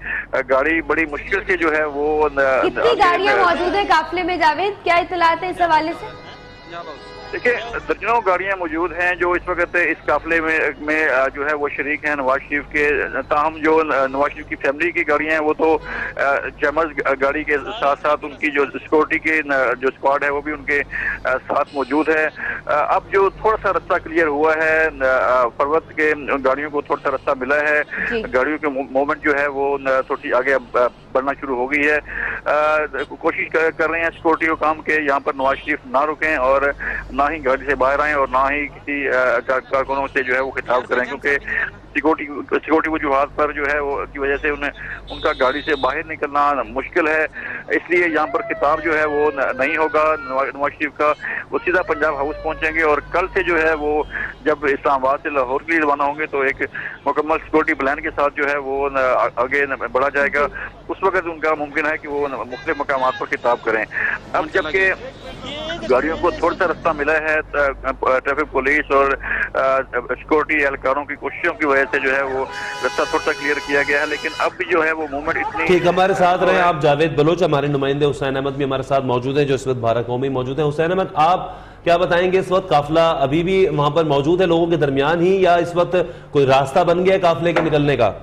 गाड़ी बड़ी मुश्किल से जो है वो कितनी गाड़ियाँ मौजूद है काफिले में जावेद, क्या इत्तलात है इस हवाले से? देखिए दर्जनों गाड़ियां मौजूद हैं जो इस वक्त इस काफिले में जो है वो शरीक हैं नवाज शरीफ के। ताहम जो नवाज शरीफ की फैमिली की गाड़ियां हैं वो तो जमज गाड़ी के साथ साथ उनकी जो सिक्योरिटी के जो स्क्वाड है वो भी उनके साथ मौजूद है। अब जो थोड़ा सा रास्ता क्लियर हुआ है, फरवत के गाड़ियों को थोड़ा सा रास्ता मिला है, गाड़ियों के मूवमेंट जो है वो थोड़ी आगे बढ़ना शुरू हो गई है। कोशिश कर रहे हैं सिक्योरिटी को काम के यहाँ पर नवाज शरीफ ना रुकें और ना ही गाड़ी से बाहर आए और ना ही किसी कारकुनों से जो है वो खिताब करें, क्योंकि सिक्योरिटी वजूहात पर जो है वो की वजह से उनका गाड़ी से बाहर निकलना मुश्किल है। इसलिए यहाँ पर खिताब जो है वो नहीं होगा नवाज शरीफ का। वो सीधा पंजाब हाउस पहुंचेंगे और कल से जो है वो जब इस्लामाबाद से लाहौर के लिए रवाना होंगे तो एक मुकम्मल सिक्योरिटी प्लान के साथ जो है वो आगे बढ़ा जाएगा। उस वक्त उनका मुमकिन है कि वो मुख्तलिफ मकामात पर खिताब करें। अब जबकि गाड़ियों को थोड़ा सा रास्ता मिला है ट्रैफिक पुलिस और सिक्योरिटी एहलकारों की कोशिशों की वजह से जो है वो रास्ता थोड़ा सा क्लियर किया गया है, लेकिन अब भी जो है वो मूवमेंट इतनी ठीक। हमारे साथ रहे आप जावेद बलोच, हमारे नुमाइंदे हुसैन अहमद भी हमारे साथ मौजूद हैं जो इस वक्त बाराको में मौजूद है। हुसैन अहमद, आप क्या बताएंगे, इस वक्त काफिला अभी भी वहां पर मौजूद है लोगों के दरमियान ही या इस वक्त कोई रास्ता बन गया काफिले के निकलने का?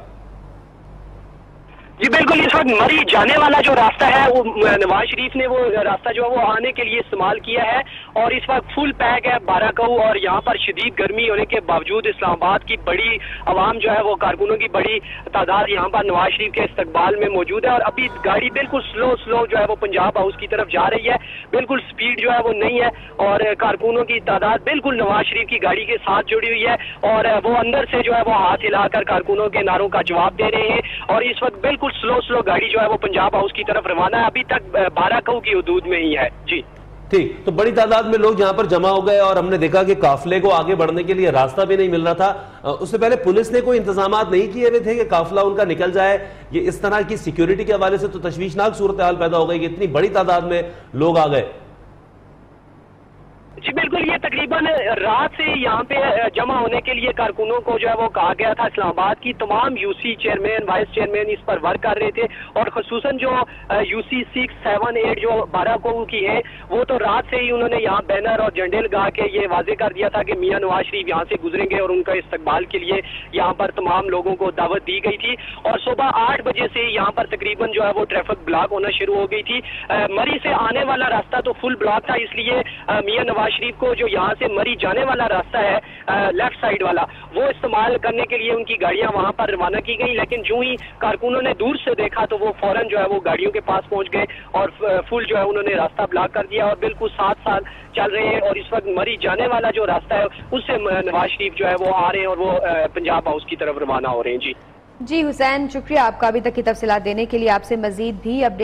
जी बिल्कुल, इस वक्त मरी जाने वाला जो रास्ता है वो नवाज शरीफ ने वो रास्ता जो है वो आने के लिए इस्तेमाल किया है और इस वक्त फुल पैक है बाराको और यहाँ पर शदीद गर्मी होने के बावजूद इस्लामाबाद की बड़ी आवाम जो है वो कारकुनों की बड़ी तादाद यहाँ पर नवाज शरीफ के इस्तकबाल में मौजूद है और अभी गाड़ी बिल्कुल स्लो जो है वो पंजाब हाउस की तरफ जा रही है। बिल्कुल स्पीड जो है वो नहीं है और कारकुनों की तादाद बिल्कुल नवाज शरीफ की गाड़ी के साथ जुड़ी हुई है और वो अंदर से जो है वो हाथ हिलाकर कारकुनों के नारों का जवाब दे रहे हैं और इस वक्त बिल्कुल स्लो गाड़ी जो है वो पंजाब हाउस की तरफ रवाना है। अभी तक बाराको की हदूद में ही है। जी ठीक, तो बड़ी तादाद में लोग यहाँ पर जमा हो गए और हमने देखा कि काफिले को आगे बढ़ने के लिए रास्ता भी नहीं मिल रहा था। उससे पहले पुलिस ने कोई इंतजाम नहीं किए हुए थे कि काफिला उनका निकल जाए। ये इस तरह की सिक्योरिटी के हवाले से तो तशवीशनाक सूरत हाल पैदा हो गई कि इतनी बड़ी तादाद में लोग आ गए। जी बिल्कुल, ये तकरीबन रात से यहाँ पे जमा होने के लिए कारकुनों को जो है वो कहा गया था। इस्लामाबाद की तमाम यूसी चेयरमैन, वाइस चेयरमैन इस पर वर्क कर रहे थे और खसूसन जो यूसी 6, 7, 8 जो बाराको की है वो तो रात से ही उन्होंने यहाँ बैनर और झंडे लगा के ये वाजे कर दिया था कि मियां नवाज शरीफ यहाँ से गुजरेंगे और उनका इस्तकबाल के लिए यहाँ पर तमाम लोगों को दावत दी गई थी और सुबह 8 बजे से यहाँ पर तकरीबन जो है वो ट्रैफिक ब्लॉक होना शुरू हो गई थी। मरी से आने वाला रास्ता तो फुल ब्लॉक था, इसलिए मियां नवाज शरीफ को जो यहाँ से मरी जाने वाला रास्ता है लेफ्ट साइड वाला वो इस्तेमाल करने के लिए उनकी गाड़ियां वहां पर रवाना की गई, लेकिन जो ही कारकुनों ने दूर से देखा तो वो फौरन जो है वो गाड़ियों के पास पहुंच गए और फुल जो है उन्होंने रास्ता ब्लॉक कर दिया और बिल्कुल 7 साल चल रहे हैं और इस वक्त मरी जाने वाला जो रास्ता है उससे नवाज शरीफ जो है वो आ रहे हैं और वो पंजाब हाउस की तरफ रवाना हो रहे हैं। जी हुसैन, शुक्रिया आपका अभी तक की तफसीलात देने के लिए। आपसे मजीद भी अपडेट